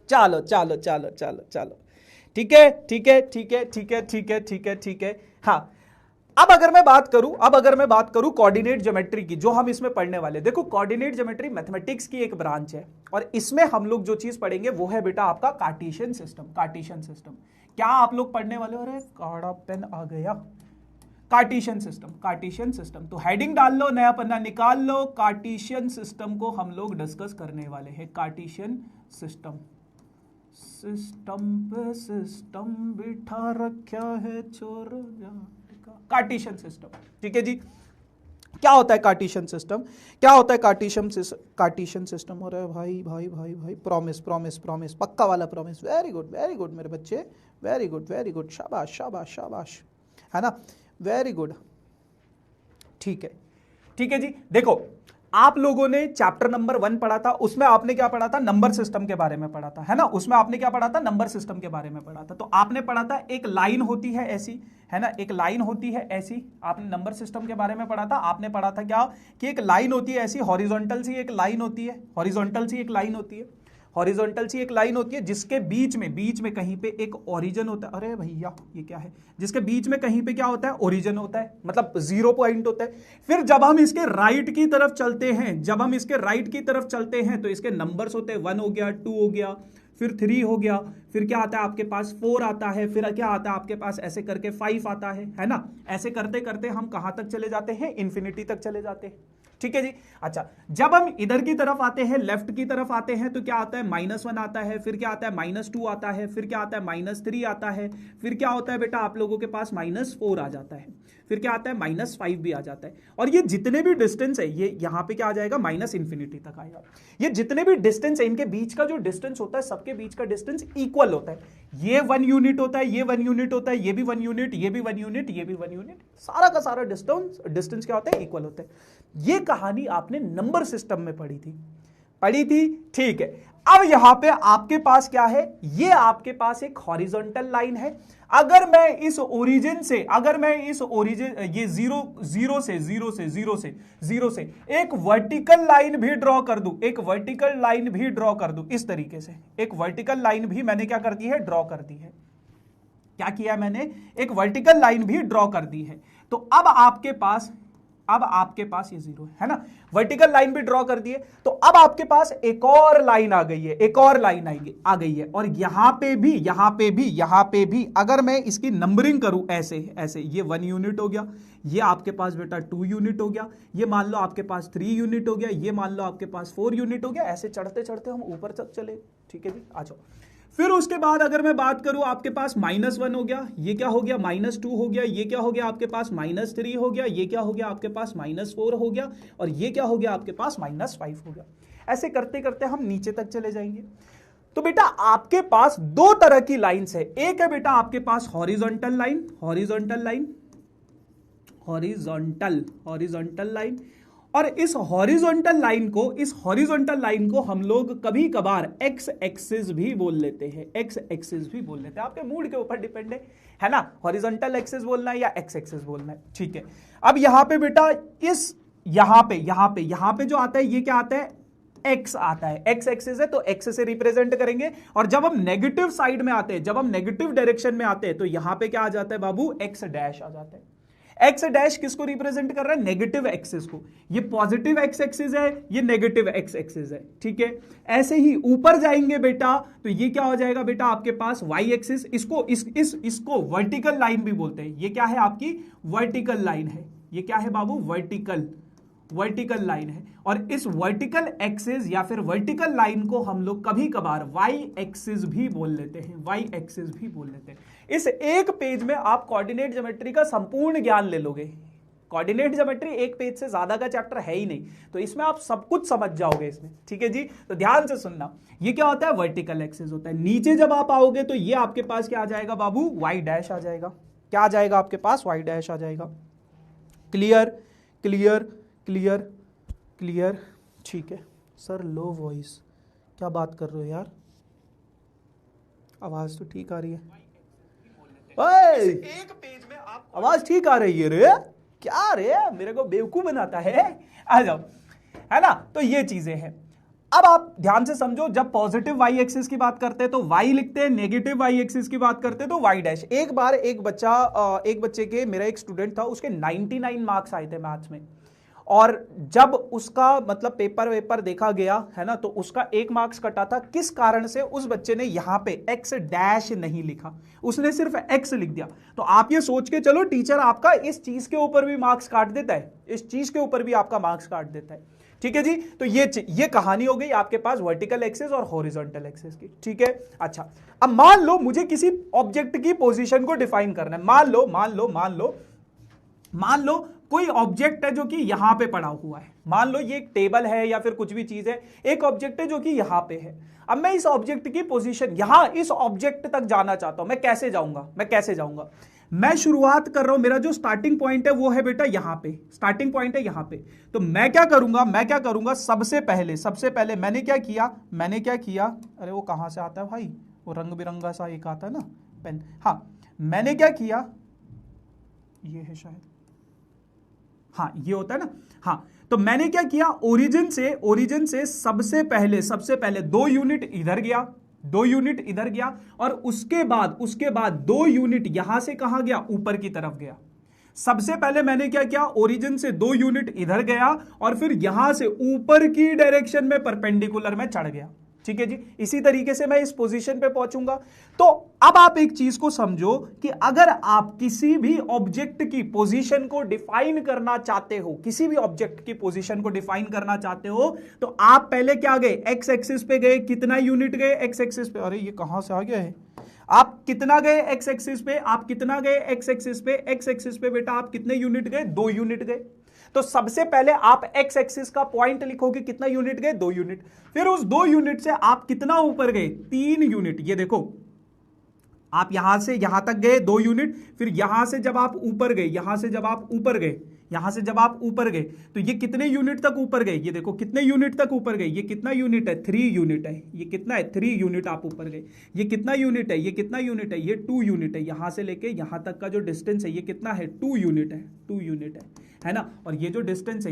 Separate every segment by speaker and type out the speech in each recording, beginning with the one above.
Speaker 1: चलो चलो चलो चलो चलो, ठीक है ठीक है ठीक है ठीक है ठीक है ठीक है ठीक है। हाँ, अब अगर मैं बात करूं कोऑर्डिनेट ज्योमेट्री की, जो हम इसमें पढ़ने वाले, देखो कोऑर्डिनेट ज्योमेट्री मैथमेटिक्स की एक ब्रांच है और इसमें हम लोग जो चीज पढ़ेंगे वो है बेटा आपका कार्टेशियन सिस्टम। कार्टेशियन सिस्टम क्या आप लोग पढ़ने वाले हो? अरे काड़ा पेन आ गया। कार्टेशियन सिस्टम, कार्टेशियन सिस्टम, तो हेडिंग डाल लो, नया पन्ना निकाल लो। कार्टेशियन सिस्टम को हम लोग डिस्कस करने वाले हैं। कार्टेशियन सिस्टम, सिस्टम पे सिस्टम बिठा रखा है चोर। कार्टेशियन सिस्टम, ठीक है जी। क्या होता है कार्टेशियन सिस्टम? क्या होता है कार्टेशियन सिस्टम? हो रहा है भाई भाई भाई भाई, प्रॉमिस प्रॉमिस प्रॉमिस, पक्का वाला प्रॉमिस। वेरी गुड मेरे बच्चे, वेरी गुड, शाबाश शाबाश शाबाश, है ना, वेरी गुड, ठीक है जी। देखो आप लोगों ने चैप्टर नंबर 1 पढ़ा था, उसमें आपने क्या पढ़ा था? नंबर सिस्टम के बारे में पढ़ा था, है ना। उसमें आपने क्या पढ़ा था? नंबर सिस्टम के बारे में पढ़ा था। तो आपने पढ़ा था एक लाइन होती है ऐसी, है ना, एक लाइन होती है ऐसी। आपने नंबर सिस्टम के बारे में पढ़ा था। आपने पढ़ा था क्या कि एक लाइन होती है ऐसी, हॉरिजॉन्टल सी एक लाइन होती है, हॉरिजॉन्टल सी एक लाइन होती है, हॉरिजॉन्टल सी एक लाइन होती है जिसके बीच में कहीं पे एक ओरिजिन होता है। अरे भैया ये क्या है? जिसके बीच में कहीं पे क्या होता है? ओरिजिन होता है, मतलब 0 पॉइंट होता है। फिर जब हम इसके राइट की तरफ चलते हैं, तो इसके नंबर्स होते हैं, 1 हो गया, 2 हो गया, फिर 3 हो गया, फिर क्या आता है आपके पास? 4 आता है, फिर क्या आता है आपके पास? ऐसे करके 5 आता है ना। ऐसे करते करते हम कहां तक चले जाते हैं? इन्फिनिटी तक चले जाते हैं, ठीक है जी। अच्छा, जब हम इधर की तरफ आते हैं, लेफ्ट की तरफ आते हैं, तो क्या आता है? -1 आता है, फिर क्या आता है? -2 आता है, फिर क्या आता है? -3 आता है, फिर क्या होता है बेटा आप लोगों के पास? -4 आ जाता है, फिर क्या आता है? -5 भी आ जाता है। और ये जितने भी डिस्टेंस है, ये यहां पे क्या आ जाएगा? -इन्फिनिटी तक आएगा। ये जितने भी डिस्टेंस है, इनके बीच का जो डिस्टेंस होता है, सबके बीच का डिस्टेंस इक्वल होता है। ये 1 यूनिट होता है, ये 1 यूनिट होता है, ये भी 1 यूनिट, ये भी 1 यूनिट, ये भी 1 यूनिट, सारा का सारा डिस्टेंस क्या होता है? इक्वल होता है। ये कहानी आपने नंबर सिस्टम में पढ़ी थी, ठीक है। अब यहां पे आपके पास क्या है? ये आपके पास एक हॉरिजॉन्टल लाइन है। अगर मैं इस ओरिजिन ये जीरो से एक वर्टिकल लाइन भी ड्रॉ कर दूं, इस तरीके से एक वर्टिकल लाइन भी मैंने क्या कर दी है? ड्रॉ कर दी है। क्या किया मैंने? एक वर्टिकल लाइन भी ड्रॉ कर दी है। तो अब आपके पास ये 0 है ना, वर्टिकल लाइन भी ड्रॉ कर दिए। तो अब आपके पास एक और लाइन आ गई है, आ गई है। और यहां पे भी अगर मैं इसकी नंबरिंग करूं ऐसे, ये 1 यूनिट हो गया, ये आपके पास बेटा 2 यूनिट हो गया, ये मान लो आपके पास 3 यूनिट हो गया, ये मान लो आपके पास 4 यूनिट हो गया। ऐसे चढ़ते चढ़ते हम ऊपर तक चले, ठीक है जी, आ जाओ। फिर उसके बाद अगर मैं बात करूं, आपके पास -1 हो गया, ये क्या हो गया? -2 हो गया, ये क्या हो गया आपके पास? -3 हो गया, ये क्या हो गया आपके पास? -4 हो गया, और ये क्या हो गया आपके पास? -5 हो गया। ऐसे करते करते हम नीचे तक चले जाएंगे। तो बेटा आपके पास 2 तरह की लाइंस है। एक है बेटा आपके पास हॉरिजॉन्टल लाइन, और इस हॉरिजॉन्टल लाइन को हम लोग कभी कभार एक्स एक्सिस भी बोल लेते हैं, आपके मूड के ऊपर डिपेंड है ना, हॉरिजॉन्टल एक्सिस बोलना है या एक्स एक्सिस बोलना है, ठीक है। अब यहां पे बेटा यहां पे जो आता है, ये क्या आता है? एक्स आता है, एक्स एक्सिस है, तो एक्स से रिप्रेजेंट करेंगे। और जब हम नेगेटिव साइड में आते हैं, जब हम नेगेटिव डायरेक्शन में आते हैं, तो यहां पे क्या आ जाता है बाबू? एक्स डैश आ जाता है। एक्स डैश किसको रिप्रेजेंट कर रहा है? नेगेटिव एक्सिस को। ये पॉजिटिव एक्स एक्सिस है, ये नेगेटिव एक्स एक्सिस है, ठीक है। ऐसे ही ऊपर जाएंगे बेटा, तो ये क्या हो जाएगा बेटा आपके पास? Y axis. इसको वर्टिकल लाइन भी बोलते हैं। ये क्या है? आपकी वर्टिकल लाइन है। ये क्या है बाबू? वर्टिकल लाइन है। और इस वर्टिकल एक्सिस या फिर वर्टिकल लाइन को हम लोग कभी कभार वाई एक्सिस भी बोल लेते हैं, इस एक पेज में आप कोऑर्डिनेट ज्योमेट्री का संपूर्ण ज्ञान ले लोगे। कोऑर्डिनेट ज्योमेट्री एक पेज से ज्यादा का चैप्टर है ही नहीं, तो इसमें आप सब कुछ समझ जाओगे इसमें, ठीक है जी। तो ध्यान से सुनना, ये क्या होता है? वर्टिकल एक्सिस होता है। नीचे जब आप आओगे तो ये आपके पास क्या आ जाएगा बाबू? वाई डैश आ जाएगा। क्या आ जाएगा आपके पास? वाई डैश आ जाएगा। क्लियर, ठीक है सर। लो वॉइस, क्या बात कर रहे हो यार? आवाज तो ठीक आ रही है। एक पेज में आप आवाज ठीक आ रही है रे? क्या रे, मेरे को बेवकूफ बनाता है? आ जाओ, है ना। तो ये चीजें हैं। अब आप ध्यान से समझो, जब पॉजिटिव वाई एक्सिस की बात करते हैं तो वाई लिखते हैं, नेगेटिव वाई एक्सिस की बात करते हैं तो वाई डैश। एक बार एक बच्चे के, मेरा एक स्टूडेंट था, उसके 99 मार्क्स आए थे मैथ्स में, और जब उसका मतलब पेपर वेपर देखा गया है ना, तो उसका 1 मार्क्स कटा था। किस कारण से? उस बच्चे ने यहां पे एक्स डैश नहीं लिखा, उसने सिर्फ एक्स लिख दिया। तो आप ये सोच के चलो, टीचर आपका इस चीज के ऊपर भी मार्क्स काट देता है, इस चीज के ऊपर भी आपका मार्क्स काट देता है। ठीक है जी, तो ये कहानी हो गई आपके पास वर्टिकल एक्सिस और हॉरिजॉन्टल एक्सिस की। ठीक है, अच्छा, अब मान लो मुझे किसी ऑब्जेक्ट की पोजीशन को डिफाइन करना है। मान लो कोई ऑब्जेक्ट है जो कि यहां पे पड़ा हुआ है, मान लो ये एक टेबल है या फिर कुछ भी चीज है, एक ऑब्जेक्ट है जो कि यहां पे है। अब मैं इस ऑब्जेक्ट की पोजीशन, यहां इस ऑब्जेक्ट तक जाना चाहता हूं, मैं कैसे जाऊंगा? मैं शुरुआत कर रहा हूं, मेरा जो स्टार्टिंग पॉइंट है वो है बेटा यहां पे, स्टार्टिंग पॉइंट है यहां पे। तो मैं क्या करूंगा, सबसे पहले मैंने क्या किया, अरे वो कहां से आता है भाई, वो रंग बिरंगा सा एक आता है ना पेन, हाँ, मैंने क्या किया, ये है शायद, हाँ ये होता है ना, हाँ, तो मैंने क्या किया, ओरिजिन से सबसे पहले 2 यूनिट इधर गया, और उसके बाद 2 यूनिट यहां से कहां गया, ऊपर की तरफ गया। सबसे पहले मैंने क्या किया, ओरिजिन से 2 यूनिट इधर गया और फिर यहां से ऊपर की डायरेक्शन में परपेंडिकुलर में चढ़ गया। ठीक है जी, इसी तरीके से मैं इस पोजीशन पे पहुंचूंगा। तो अब आप एक चीज को समझो कि अगर आप किसी भी ऑब्जेक्ट की पोजीशन को डिफाइन करना चाहते हो, तो आप पहले क्या गए, एक्स एक्सिस पे गए, कितना यूनिट गए एक्स एक्सिस पे, अरे ये कहां से आ गया है, आप कितना गए एक्स एक्सिस पे, एक्स एक्सिस पे बेटा आप कितने यूनिट गए, 2 यूनिट गए। तो सबसे पहले आप एक्स एक्सिस का पॉइंट लिखोगे, कितना यूनिट गए, 2 यूनिट। फिर उस 2 यूनिट से आप कितना ऊपर गए, 3 यूनिट। ये देखो, आप यहां से यहां तक गए 2 यूनिट, फिर यहां से जब आप ऊपर गए, यहां से जब आप ऊपर गए तो ये कितने यूनिट तक ऊपर गए, ये देखो कितने यूनिट तक ऊपर गए, ये कितना यूनिट है, 3 यूनिट है। ये कितना है, 3 यूनिट आप ऊपर गए। ये कितना यूनिट है, ये 2 यूनिट है। यहां से लेके यहां तक का जो डिस्टेंस है ये कितना है, 2 यूनिट है ना। और ये जो डिस्टेंस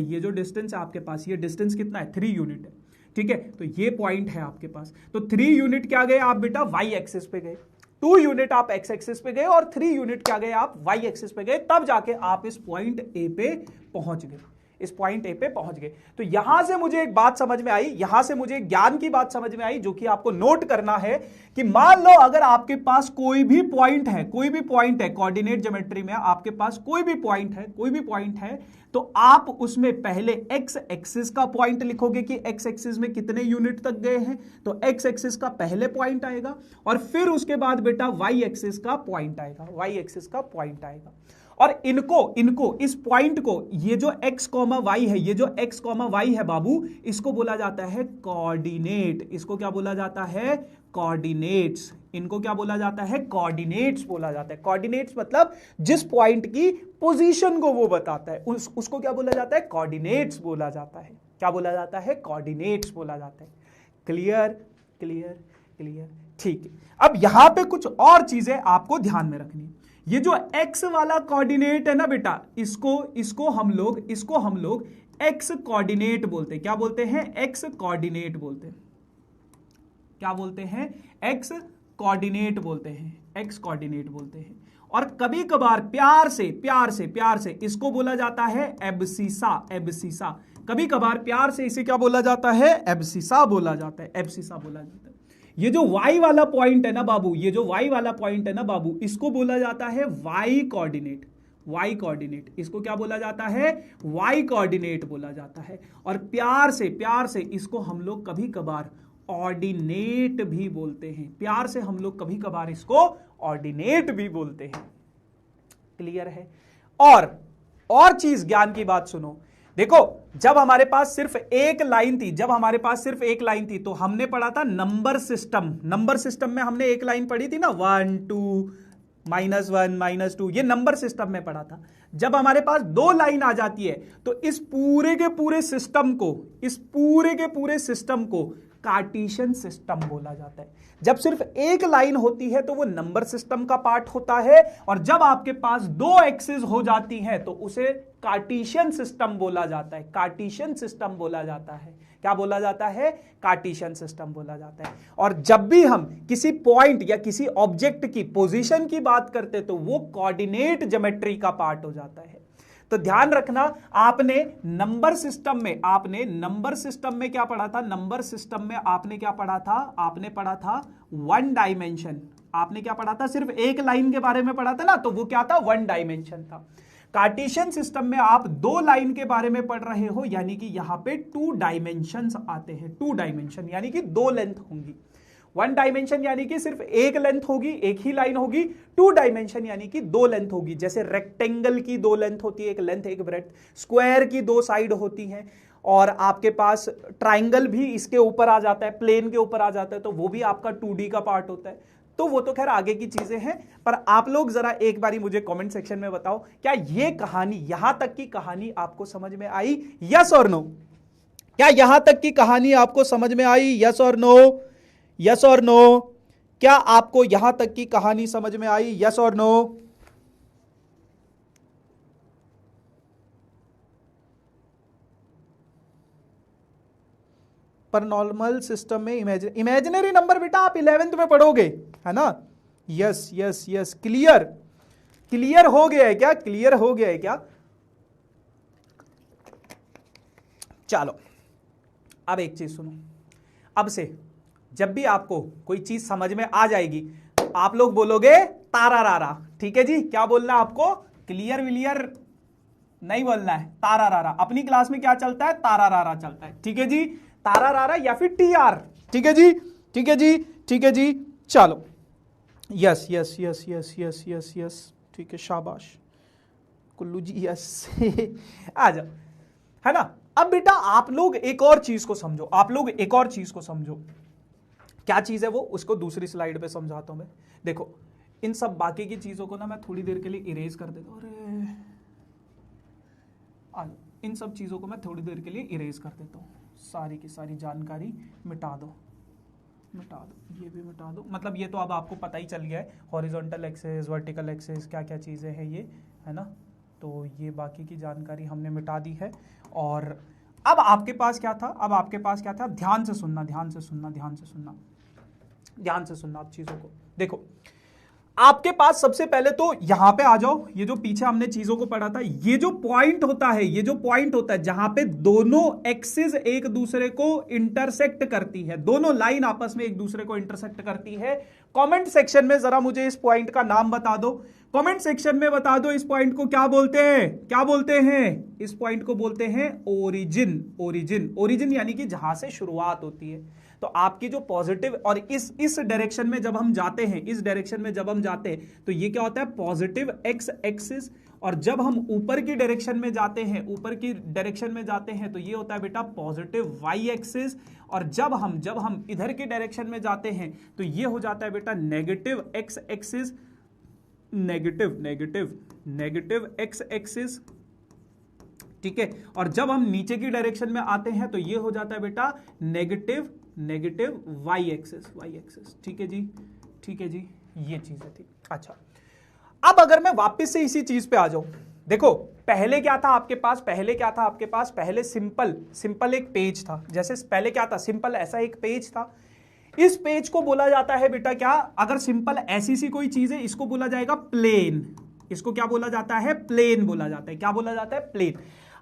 Speaker 1: है आपके पास, ये डिस्टेंस कितना है, 3 यूनिट है। ठीक है, तो ये पॉइंट है आपके पास। तो 3 यूनिट क्या गए आप बेटा, वाई एक्सिस पे गए, 2 यूनिट आप एक्स एक्सिस पे गए और 3 यूनिट क्या गए आप, वाई एक्सिस पे गए। तब जाके आप इस पॉइंट ए पे पहुंच गए। तो यहां से मुझे एक बात समझ में आई, ज्ञान की बात समझ में आई, जो कि आपको नोट करना है कि मान लो अगर आपके पास कोई भी पॉइंट है कोऑर्डिनेट ज्योमेट्री में, आपके पास कोई भी पॉइंट है, तो आप उसमें पहले एक्स एक्सिस का पॉइंट लिखोगे कि एक्स एक्सिस में कितने यूनिट तक गए हैं, तो एक्स एक्सिस का पहले पॉइंट आएगा, और फिर उसके बाद बेटा वाई एक्सिस का पॉइंट आएगा। और इनको इस पॉइंट को, ये जो x, y है बाबू, इसको बोला जाता है कोऑर्डिनेट। इसको क्या बोला जाता है, कोऑर्डिनेट्स। इनको क्या बोला जाता है, कोऑर्डिनेट्स बोला जाता है। कोऑर्डिनेट्स मतलब जिस पॉइंट की पोजीशन को वो बताता है, उसको क्या बोला जाता है, कोऑर्डिनेट्स बोला जाता है। क्या बोला जाता है, कोऑर्डिनेट्स बोला जाता है। क्लियर। ठीक है, अब यहां पे कुछ और चीजें आपको ध्यान में रखनी। ये जो x वाला कोऑर्डिनेट है ना बेटा, इसको हम लोग x कोऑर्डिनेट बोलते हैं। क्या बोलते हैं, x कोऑर्डिनेट बोलते हैं। क्या बोलते हैं, x कोऑर्डिनेट बोलते हैं। और कभी कभार प्यार से इसको बोला जाता है एब्सिसा। कभी कभार प्यार से इसे क्या बोला जाता है, एब्सिसा बोला जाता है। ये जो y वाला पॉइंट है ना बाबू, इसको बोला जाता है y कोऑर्डिनेट। इसको क्या बोला जाता है, y कोऑर्डिनेट बोला जाता है। और प्यार से इसको हम लोग कभी कभार ऑर्डिनेट भी बोलते हैं। प्यार से हम लोग कभी कभार इसको ऑर्डिनेट भी बोलते हैं। क्लियर है। और चीज, ज्ञान की बात सुनो। देखो, जब हमारे पास सिर्फ एक लाइन थी, तो हमने पढ़ा था नंबर सिस्टम में हमने एक लाइन पढ़ी थी ना, 1 2 -1 -2, ये नंबर सिस्टम में पढ़ा था। जब हमारे पास 2 लाइन आ जाती है, तो इस पूरे के पूरे सिस्टम को कार्टेशियन सिस्टम बोला जाता है। जब सिर्फ एक लाइन होती है तो वो नंबर सिस्टम का पार्ट होता है, और जब आपके पास 2 एक्सिस हो जाती हैं तो उसे कार्टेशियन सिस्टम बोला जाता है। क्या बोला जाता है? कार्टेशियन सिस्टम बोला जाता है। और जब भी हम किसी पॉइंट या किसी ऑब्जेक्ट की पोजीशन की बात करते तो वो कोऑर्डिनेट ज्योमेट्री का पार्ट हो जाता है। तो ध्यान रखना, आपने नंबर सिस्टम में क्या पढ़ा था? नंबर सिस्टम में आपने क्या पढ़ा था? आपने पढ़ा था वन डायमेंशन। आपने क्या पढ़ा था? सिर्फ एक लाइन के बारे में पढ़ा था ना, तो वो क्या था? वन डायमेंशन था। कार्टेशियन सिस्टम में आप दो लाइन के बारे में पढ़ रहे हो, यानी कि यहां पे टू डायमेंशंस आते हैं। टू डायमेंशन यानी कि दो लेंथ होंगी। वन डायमेंशन यानी कि सिर्फ एक लेंथ होगी, एक ही लाइन होगी। टू डायमेंशन यानी कि दो लेंथ होगी। जैसे रेक्टेंगल की दो लेंथ होती है, एक लेंथ एक ब्रेड्थ। स्क्वायर की दो साइड होती हैं, और आपके पास ट्राइंगल भी इसके ऊपर आ जाता है, प्लेन के ऊपर आ जाता है, तो वो भी आपका 2D का पार्ट होता है। तो वो तो खैर आगे की चीजें हैं, पर आप लोग जरा एक बारी मुझे कमेंट सेक्शन में बताओ, क्या ये कहानी, यहां तक की कहानी आपको समझ में आई? यस और नो? क्या यहां तक की कहानी आपको समझ में आई? यस और नो? यस और नो? क्या आपको यहां तक की कहानी समझ में आई? यस और नो? पर नॉर्मल सिस्टम में इमेजिनरी नंबर बेटा आप 11th में पढ़ोगे, है ना? Yes yes yes, clear? Clear हो गया है क्या? क्लियर हो गया है क्या? चलो अब एक चीज सुनो, अब से जब भी आपको कोई चीज समझ में आ जाएगी, आप लोग बोलोगे तारा रारा। ठीक है जी? क्या बोलना है आपको? क्लियर विलियर नहीं बोलना है, तारा रारा। अपनी क्लास में क्या चलता है? तारा रारा चलता है। ठीक है जी? तारा रारा या फिर TR। ठीक है जी? ठीक है जी? ठीक है जी? चलो, yes yes yes yes yes yes yes, ठीक है, शाबाश कुल्लू जी, यस। आ जाओ, है ना? अब बेटा आप लोग एक और चीज को समझो, आप लोग एक और चीज को समझो। क्या चीज है वो? उसको दूसरी स्लाइड पे समझाता हूं मैं। देखो, इन सब बाकी की चीजों को ना मैं थोड़ी देर के लिए इरेज कर देता हूं। अरे इन सब चीजों को मैं थोड़ी देर के लिए इरेज कर देता हूं। सारी की सारी जानकारी मिटा दो, मिटा दो, ये भी मिटा दो। मतलब ये तो अब आपको पता ही चल गया है, हॉरिजॉन्टल एक्सिस, वर्टिकल एक्सिस, क्या क्या चीजें हैं ये, है ना? तो ये बाकी की जानकारी हमने मिटा दी है। और अब आपके पास क्या था? अब आपके पास क्या था? ध्यान से सुनना, ध्यान से सुनना, ध्यान से सुनना, ध्यान से सुनना आप चीजों को। देखो, आपके पास सबसे पहले तो यहां पे आ जाओ। ये जो पीछे हमने चीजों को पढ़ा था, ये जो पॉइंट होता है, ये जो पॉइंट होता है जहां पे दोनों एक्सिस एक दूसरे को इंटरसेक्ट करती है, दोनों लाइन आपस में एक दूसरे को इंटरसेक्ट करती है। कमेंट सेक्शन में जरा मुझे इस पॉइंट का नाम बता दो। कमेंट सेक्शन में बता दो इस पॉइंट को क्या बोलते हैं? क्या बोलते हैं? इस पॉइंट को बोलते हैं ओरिजिन। ओरिजिन, ओरिजिन यानी कि जहां से शुरुआत होती है। तो आपकी जो पॉजिटिव, और इस डायरेक्शन में जब हम जाते हैं, इस डायरेक्शन में जब हम जाते हैं तो ये क्या होता है? Positive x axis. और जब हम ऊपर की डायरेक्शन में जाते हैं, ऊपर की डायरेक्शन में जाते हैं तो ये होता है बेटा पॉजिटिव वाई एक्सिस। और जब हम इधर की डायरेक्शन में जाते हैं तो ये हो जाता है बेटा negative x axis, negative negative negative x axis. ठीक है? और जब हम नीचे की डायरेक्शन में आते हैं तो ये हो जाता है बेटा negative negative Y axis, Y axis. ठीक है जी? ठीक है जी? ये चीज है। ठीक, अच्छा, अब अगर मैं वापस से इसी चीज पे आ जाऊं, देखो पहले क्या था आपके पास? पहले क्या था आपके पास? पहले सिंपल एक पेज था। जैसे पहले क्या था? सिंपल ऐसा एक पेज था। इस पेज को बोला जाता है बेटा क्या? अगर सिंपल ऐसी सी कोई चीज है, इसको बोला जाएगा प्लेन। इसको क्या बोला जाता है? प्लेन बोला जाता है। क्या बोला जाता है? प्लेन।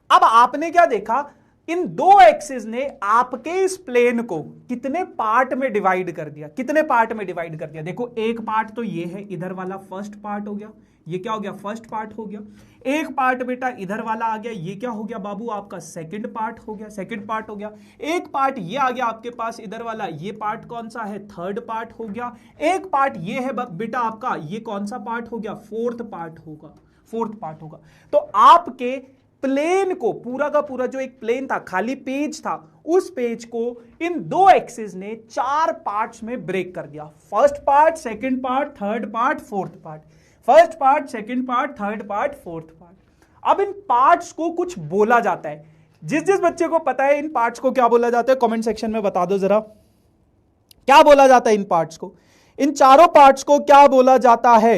Speaker 1: अब आपने क्या देखा? इन दो एक्सिस ने आपके इस प्लेन को कितने पार्ट में डिवाइड कर दिया? कितने पार्ट में डिवाइड कर दिया? देखो, एक पार्ट तो ये है, इधर वाला फर्स्ट पार्ट हो गया। ये क्या हो गया? फर्स्ट पार्ट हो गया। एक पार्ट बेटा इधर वाला आ गया, ये क्या हो गया बाबू? आपका सेकंड पार्ट हो गया, सेकंड पार्ट हो गया। एक पार्ट ये आ गया आपके पास इधर वाला, ये पार्ट कौन सा है? थर्ड पार्ट हो गया। एक पार्ट ये है बेटा आपका, ये कौन सा पार्ट हो गया? फोर्थ पार्ट होगा, फोर्थ पार्ट होगा। तो आपके प्लेन को, पूरा का पूरा जो एक प्लेन था, खाली पेज था, उस पेज को इन दो एक्सिस ने चार पार्ट्स में ब्रेक कर दिया। First part, second part, third part, fourth part. First part, second part, third part, fourth part. अब इन पार्ट्स को कुछ बोला जाता है। जिस जिस बच्चे को पता है इन पार्ट्स को क्या बोला जाता है, कमेंट सेक्शन में बता दो जरा, क्या बोला जाता है इन पार्ट्स को? इन चारों पार्ट्स को क्या बोला जाता है?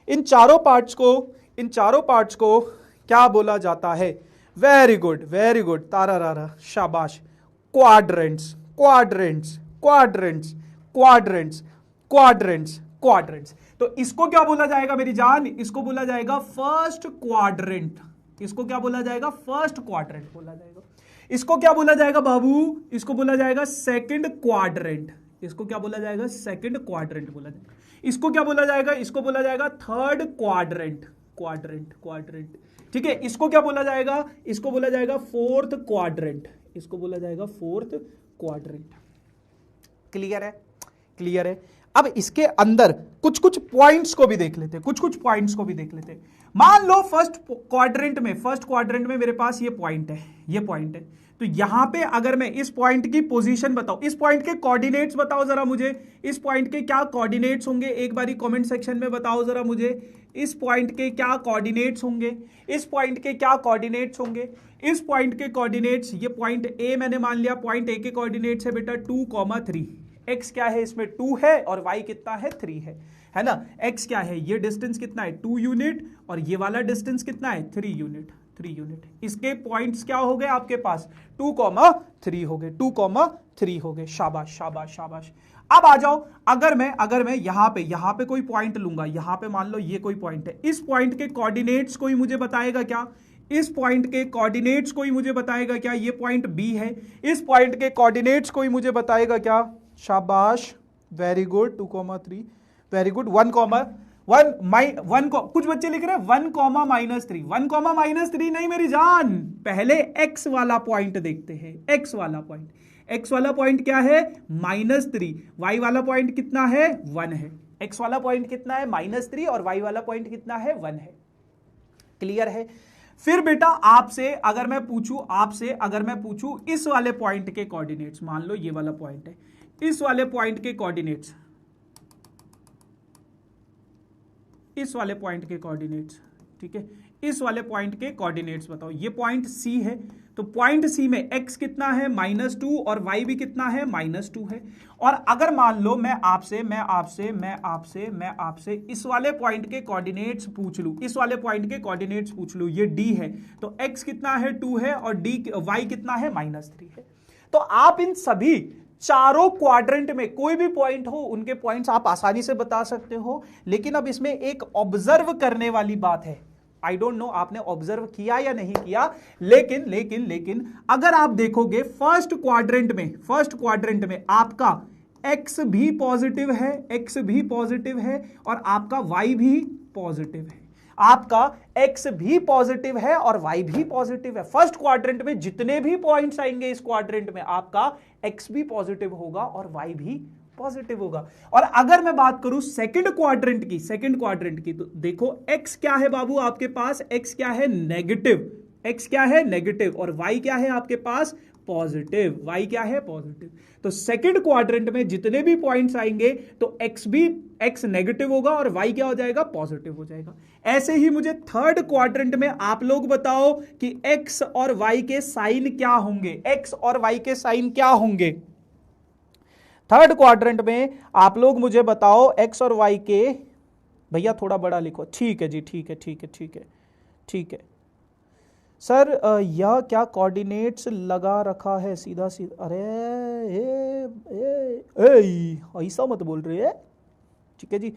Speaker 1: इन चारों पार्ट्स को क्या बोला जाता है? वेरी गुड, वेरी गुड, तारा रारा, शाबाश। Quadrants quadrants quadrants quadrants quadrants quadrants. तो इसको क्या बोला जाएगा मेरी जान? इसको बोला जाएगा फर्स्ट क्वाड्रेंट। इसको क्या बोला जाएगा? फर्स्ट क्वाड्रेंट बोला जाएगा। इसको क्या बोला जाएगा बाबू? इसको बोला जाएगा सेकंड क्वाड्रेंट। इसको क्या बोला जाएगा? सेकंड क्वाड्रेंट बोला जाएगा। इसको क्या बोला जाएगा? इसको बोला जाएगा थर्ड क्वाड्रेंट। क्वाड्रेंट क्वाड्रेंट, ठीक है। इसको क्या बोला जाएगा? इसको बोला जाएगा फोर्थ क्वाड्रेंट। इसको बोला जाएगा फोर्थ क्वाड्रेंट। क्लियर है? क्लियर है। अब इसके अंदर कुछ कुछ पॉइंट्स को भी देख लेते हैं, कुछ कुछ पॉइंट्स को भी देख लेते हैं। मान लो फर्स्ट क्वाड्रेंट में मेरे पास ये पॉइंट है, ये पॉइंट है। तो यहां पे अगर मैं इस पॉइंट की पोजीशन बताऊं, इस पॉइंट के कोऑर्डिनेट्स बताओ जरा मुझे, इस पॉइंट के क्या कोऑर्डिनेट्स होंगे? एक बारी कमेंट सेक्शन में बताओ जरा मुझे, इस पॉइंट के क्या कोऑर्डिनेट्स होंगे? इस पॉइंट के क्या कोऑर्डिनेट्स होंगे? इस पॉइंट के कोऑर्डिनेट्स, ये पॉइंट ए मैंने मान लिया, पॉइंट ए के कोऑर्डिनेट्स है बेटा 2,3। एक्स क्या है इसमें? 2 है, और वाई कितना है? 3 है ना। एक्स क्या है? ये डिस्टेंस कितना है? 2 यूनिट, और ये वाला डिस्टेंस कितना है? 3 यूनिट। 3 यूनिट। इसके पॉइंट्स क्या हो गए आपके पास? 2,3 हो गए, 2,3 हो गए। शाबाश शाबाश शाबाश। अब आ जाओ, अगर मैं यहां पे कोई पॉइंट लूंगा, यहां पे मान लो ये कोई पॉइंट है, इस पॉइंट के कोऑर्डिनेट्स कोई मुझे बताएगा क्या? इस पॉइंट के कोऑर्डिनेट्स कोई मुझे बताएगा क्या? ये पॉइंट बी है, इस पॉइंट के कोऑर्डिनेट्स कोई मुझे बताएगा क्या? शाबाश, वेरी गुड। 2,3, very good. 1, कुछ बच्चे लिख रहे हैं 1,-3। 1,-3 नहीं मेरी जान, पहले एक्स वाला पॉइंट देखते हैं। एक्स वाला पॉइंट, एक्स वाला पॉइंट क्या है? -3। वाई वाला पॉइंट कितना है? 1 है। एक्स वाला पॉइंट कितना है? -3, और वाई वाला पॉइंट कितना है? 1 है। क्लियर है? फिर बेटा आपसे अगर मैं पूछूं इस वाले पॉइंट के कोऑर्डिनेट्स, मान लो ये वाला पॉइंट है, इस वाले पॉइंट के कोऑर्डिनेट्स, इस वाले पॉइंट के कोऑर्डिनेट्स, ठीक है, इस वाले पॉइंट के कोऑर्डिनेट्स बताओ। ये पॉइंट सी है, तो पॉइंट सी में x कितना है? -2, और y भी कितना है? -2 है। और अगर मान लो मैं आपसे इस वाले पॉइंट के कोऑर्डिनेट्स पूछ लूं, इस वाले पॉइंट के कोऑर्डिनेट्स पूछ लूं, ये d है, तो x कितना है? 2 है, और y कितना है? -3 है। तो आप इन सभी चारों क्वाड्रेंट में कोई भी पॉइंट हो, उनके पॉइंट्स आप आसानी से बता सकते हो। लेकिन अब इसमें एक ऑब्जर्व करने वाली बात है। आई डोंट नो आपने ऑब्जर्व किया या नहीं किया, लेकिन अगर आप देखोगे फर्स्ट क्वाड्रेंट में आपका x भी पॉजिटिव है, और आपका y भी पॉजिटिव है। आपका x भी पॉजिटिव है और y भी पॉजिटिव है। फर्स्ट क्वाड्रेंट में जितने भी पॉइंट्स आएंगे इस क्वाड्रेंट में, आपका x भी पॉजिटिव होगा और y भी पॉजिटिव होगा। और अगर मैं बात करूं सेकंड क्वाड्रेंट की, तो देखो x क्या है बाबू आपके पास? x क्या है? नेगेटिव। x क्या है? नेगेटिव। और y क्या है आपके पास? पॉजिटिव। y क्या है? पॉजिटिव। तो सेकंड क्वाड्रेंट में जितने भी पॉइंट्स आएंगे तो x नेगेटिव होगा और y क्या हो जाएगा? पॉजिटिव हो जाएगा। ऐसे ही मुझे थर्ड क्वाड्रेंट में आप लोग बताओ कि x और y के साइन क्या होंगे? x और y के साइन क्या होंगे? थर्ड क्वाड्रेंट में आप लोग मुझे बताओ x और y के, भैया थोड़ा बड़ा लिखो। ठीक है जी, ठीक है सर। यह क्या कोऑर्डिनेट्स लगा रखा है सीधा? अरे ऐसा मत बोल रहे हैं। ठीक है जी।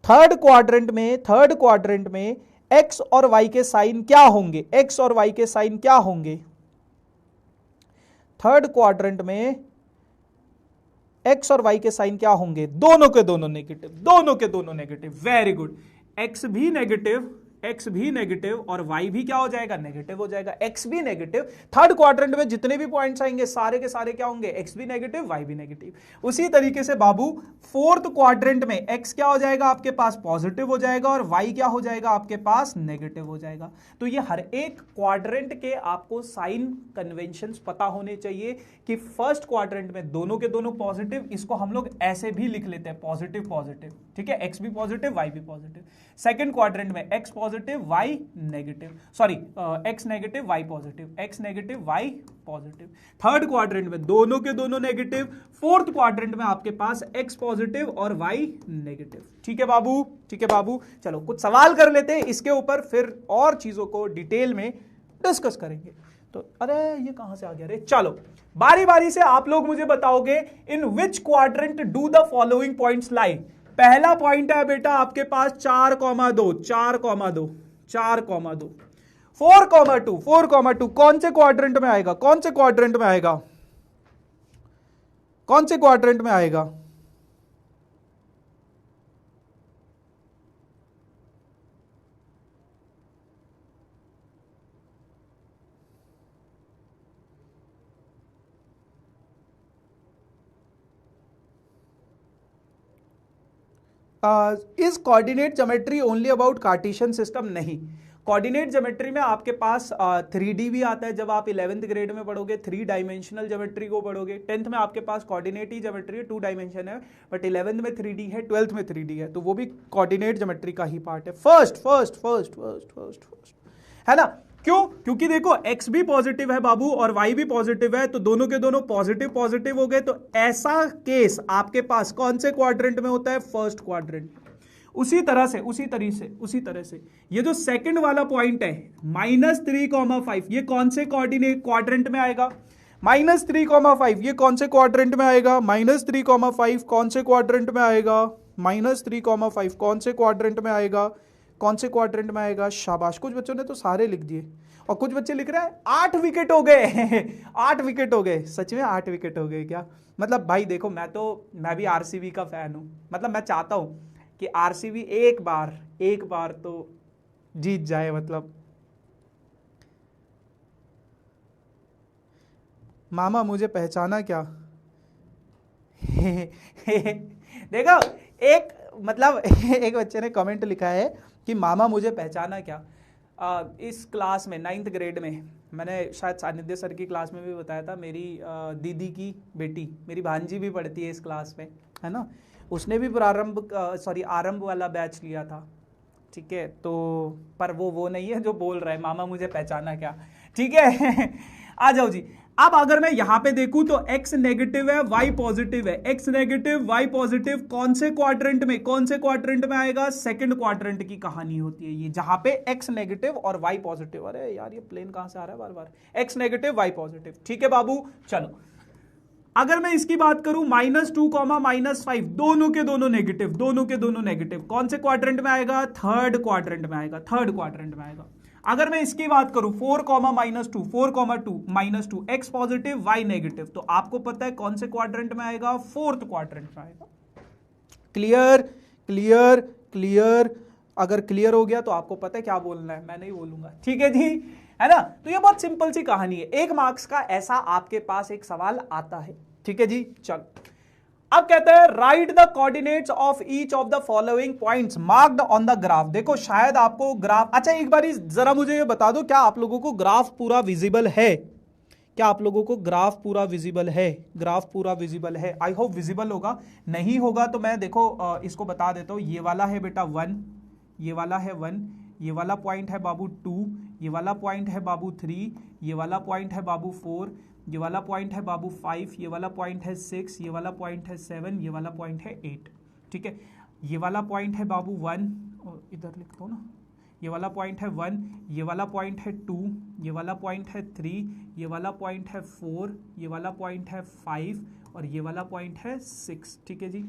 Speaker 1: थर्ड क्वाड्रेंट में x और y के साइन क्या होंगे? x और y के साइन क्या होंगे थर्ड क्वाड्रेंट में? x और y के साइन क्या होंगे? दोनों के दोनों नेगेटिव। Very good. x भी नेगेटिव और y भी क्या हो जाएगा? नेगेटिव हो जाएगा। x भी नेगेटिव। थर्ड क्वाड्रेंट में जितने भी पॉइंट्स आएंगे सारे के सारे क्या होंगे? x भी नेगेटिव, y भी नेगेटिव। उसी तरीके से बाबू फोर्थ क्वाड्रेंट में x क्या हो जाएगा आपके पास? पॉजिटिव हो जाएगा, और y क्या हो जाएगा आपके पास? नेगेटिव हो जाएगा। तो ये हर एक क्वाड्रेंट के आपको साइन कन्वेंशंस पता होने चाहिए कि फर्स्ट क्वाड्रेंट में दोनों के दोनों पॉजिटिव, इसको हम लोग ऐसे भी लिख लेते हैं, पॉजिटिव। ठीक है, x भी पॉजिटिव, y भी पॉजिटिव। सेकंड क्वाड्रेंट में x positive, y negative, sorry x negative, y positive, x negative, y positive. Third quadrant में दोनों के दोनों नेगेटिव। फोर्थ क्वाड्रेंट में आपके पास x पॉजिटिव और y नेगेटिव। ठीक है बाबू। चलो कुछ सवाल कर लेते हैं इसके ऊपर, फिर और चीजों को डिटेल में डिस्कस करेंगे। तो अरे ये कहां से आ गया रे। चलो बारी बारी से आप लोग मुझे बताओगे in which quadrant do the following points lie. पहला पॉइंट है बेटा आपके पास 4,2 4,2 4,2 4,2 4,2 कौन से क्वाड्रेंट में आएगा, कौन से क्वाड्रेंट में आएगा, कौन से क्वाड्रेंट में आएगा। Is coordinate geometry only about Cartesian system? नहीं, कोऑर्डिनेट ज्योमेट्री में आपके पास 3D भी आता है। जब आप 11th ग्रेड में पढ़ोगे 3 डायमेंशनल ज्योमेट्री को पढ़ोगे। 10th में आपके पास कोऑर्डिनेट ही ज्योमेट्री है, 2 डायमेंशन है, बट 11th में 3D है, 12th में 3D है, तो वो भी कोऑर्डिनेट ज्योमेट्री का ही पार्ट है। फर्स्ट है ना। क्यों? क्योंकि देखो x भी पॉजिटिव है बाबू और y भी पॉजिटिव है, तो दोनों के दोनों पॉजिटिव पॉजिटिव हो गए। तो ऐसा केस आपके पास कौन से क्वाड्रेंट में होता है? First quadrant. उसी तरह से ये जो सेकंड वाला पॉइंट है -3,5 ये कौन से कोऑर्डिनेट क्वाड्रेंट में आएगा? -3,5 ये कौन से क्वाड्रेंट में आएगा? -3,5 कौन से क्वाड्रेंट में आएगा? -3,5 कौन से क्वाड्रेंट में आएगा? कौन से क्वाड्रेंट में आएगा? शाबाश, कुछ बच्चों ने तो सारे लिख दिए और कुछ बच्चे लिख रहे हैं 8 विकेट हो गए 8 विकेट हो गए। सच में 8 विकेट हो गए क्या? मतलब भाई देखो, मैं भी आरसीबी का फैन हूं। मतलब मैं चाहता हूं कि आरसीबी एक बार तो जीत जाए। मतलब मामा मुझे पहचाना क्या देखो एक बच्चे ने कमेंट लिखा है कि मामा मुझे पहचाना क्या। इस क्लास में 9th ग्रेड में मैंने शायद सानिध्य सर की क्लास में भी बताया था, मेरी दीदी की बेटी, मेरी भांजी भी पढ़ती है इस क्लास में, है ना। उसने भी आरंभ वाला बैच लिया था, ठीक है। तो पर वो नहीं है जो बोल रहा है मामा मुझे पहचाना क्या, ठीक है। आ जाओ जी। अब अगर मैं यहां पे देखूं तो x नेगेटिव है, y पॉजिटिव है। x नेगेटिव y पॉजिटिव कौन से क्वाड्रेंट में आएगा? सेकंड क्वाड्रेंट की कहानी होती है ये, जहां पे x नेगेटिव और y पॉजिटिव। अरे यार ये प्लेन कहां से आ रहा है बार बार। x नेगेटिव y पॉजिटिव, ठीक है बाबू। चलो अगर मैं इसकी बात करूं -2, -5 दोनों के दोनों नेगेटिव कौन से क्वाड्रेंट में आएगा? थर्ड क्वाड्रेंट में आएगा। अगर मैं इसकी बात करूं 4, -2 -2 x पॉजिटिव y नेगेटिव, तो आपको पता है कौन से क्वाड्रेंट में आएगा? फोर्थ क्वाड्रेंट में आएगा। क्लियर। अगर क्लियर हो गया तो आपको पता है क्या बोलना है, मैं नहीं बोलूंगा, ठीक है जी, है ना। तो ये बहुत सिंपल सी कहानी है। 1 मार्क्स का ऐसा आपके पास एक सवाल आता है, ठीक है जी। चलो अब कहते हैं right the coordinates of each of the following points marked on the graph. देखो शायद आपको ग्राफ, अच्छा एक बार जरा मुझे ये बता दो, क्या आप लोगों को ग्राफ पूरा विजिबल है? ग्राफ पूरा विजिबल है? आई होप विजिबल होगा। नहीं होगा तो मैं देखो इसको बता देता हूं। ये वाला है बेटा 1, ये वाला है 1, ये वाला पॉइंट है बाबू 2, ये वाला पॉइंट है बाबू 3, ये वाला पॉइंट है बाबू 4, ये वाला पॉइंट है बाबू 5, ये वाला पॉइंट है 6, ये वाला पॉइंट है 7, ये वाला पॉइंट है 8, ठीक है। ये वाला पॉइंट है बाबू 1, और इधर लिख दो ना, ये वाला पॉइंट है 1, ये वाला पॉइंट है 2, ये वाला पॉइंट है 3, ये वाला पॉइंट है 4, ये वाला पॉइंट है 5 और ये वाला पॉइंट है 6, ठीक है जी।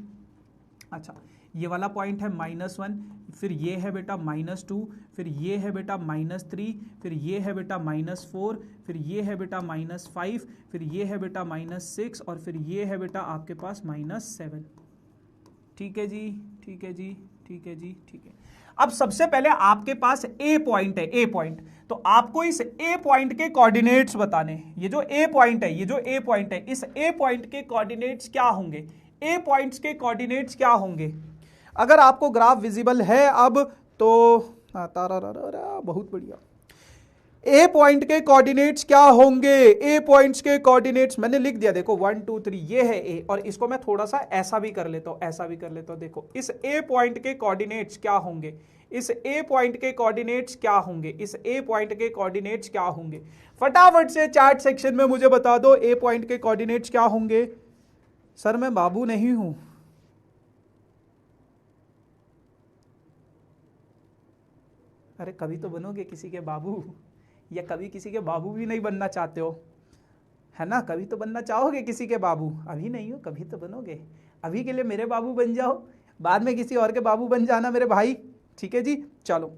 Speaker 1: अच्छा ये वाला पॉइंट है -1, फिर ये है बेटा -2, फिर ये है बेटा -3, फिर ये है बेटा -4, फिर ये है बेटा -5, फिर ये है बेटा -6 और फिर ये है बेटा आपके पास -7, ठीक है जी, ठीक है जी, ठीक है जी, ठीक है। अब सबसे पहले आपके पास ए पॉइंट है, ए पॉइंट, तो आपको इस ए पॉइंट के कोऑर्डिनेट्स बताने हैं। ये जो ए पॉइंट है, इस ए पॉइंट के कोऑर्डिनेट्स क्या होंगे? ए पॉइंट्स के कोऑर्डिनेट्स क्या होंगे? अगर आपको ग्राफ विजिबल है अब तो बहुत बढ़िया। ए पॉइंट के कोऑर्डिनेट्स क्या होंगे? ए पॉइंट्स के कोऑर्डिनेट्स मैंने लिख दिया, देखो 1 2 3 ये है ए, और इसको मैं थोड़ा सा ऐसा भी कर लेता हूं, देखो इस ए पॉइंट के कोऑर्डिनेट्स क्या होंगे? इस ए पॉइंट के कोऑर्डिनेट्स क्या होंगे? फटाफट से चैट सेक्शन में मुझे बता दो ए पॉइंट के कोऑर्डिनेट्स क्या होंगे। सर मैं बाबू नहीं हूं। अरे कभी तो बनोगे किसी के बाबू, या कभी किसी के बाबू भी नहीं बनना चाहते हो, है ना? कभी तो बनना चाहोगे किसी के बाबू, अभी नहीं हो, कभी तो बनोगे। अभी के लिए मेरे बाबू बन जाओ, बाद में किसी और के बाबू बन जाना मेरे भाई, ठीक है जी। चलो,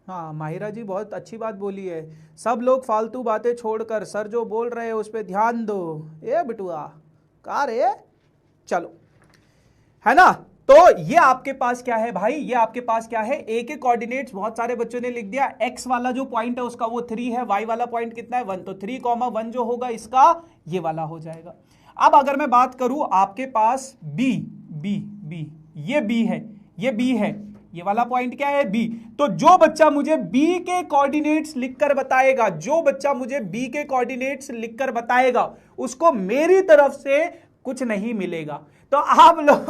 Speaker 1: हाँ माहिरा जी बहुत अच्छी बात बोली है, सब लोग फालतू बातें छोड़कर सर जो बोल रहे हैं उस पर ध्यान दो। ए बिटुआ कहाँ रे, चलो, है ना? तो ये आपके पास क्या है भाई, ये आपके पास क्या है, ए के कोऑर्डिनेट्स बहुत सारे बच्चों ने लिख दिया। एक्स वाला जो पॉइंट है उसका वो 3 है, वाई वाला पॉइंट कितना है 1, तो 3,1 जो होगा इसका ये वाला हो जाएगा। अब अगर मैं बात करूं आपके पास बी, बी बी ये बी है, ये बी है, ये वाला पॉइंट क्या है बी। तो जो बच्चा मुझे बी के कोऑर्डिनेट्स लिखकर बताएगा, जो बच्चा मुझे बी के कोऑर्डिनेट्स लिखकर बताएगा उसको मेरी तरफ से कुछ नहीं मिलेगा। तो आप लोग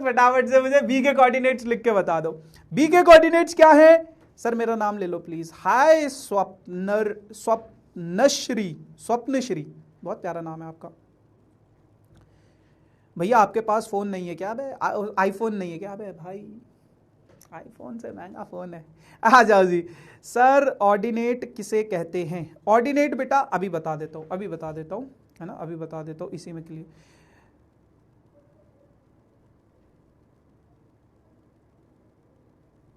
Speaker 1: फटाफट से मुझे बी के कोऑर्डिनेट्स लिख के बता दो। बी के कोऑर्डिनेट्स क्या है? सर मेरा नाम ले लो प्लीज। हाय स्वप्नश्री, स्वप्नश्री बहुत प्यारा नाम है आपका। भैया आपके पास फोन नहीं है क्या? बे आईफोन नहीं है क्या? बे भाई आईफोन से महंगा फोन है। आ जाओ जी। सर ऑर्डिनेट किसे कहते हैं? ऑर्डिनेट बेटा अभी बता देता हूं, अभी बता देता हूं, है ना, अभी बता देता हूं, इसी में क्लियर।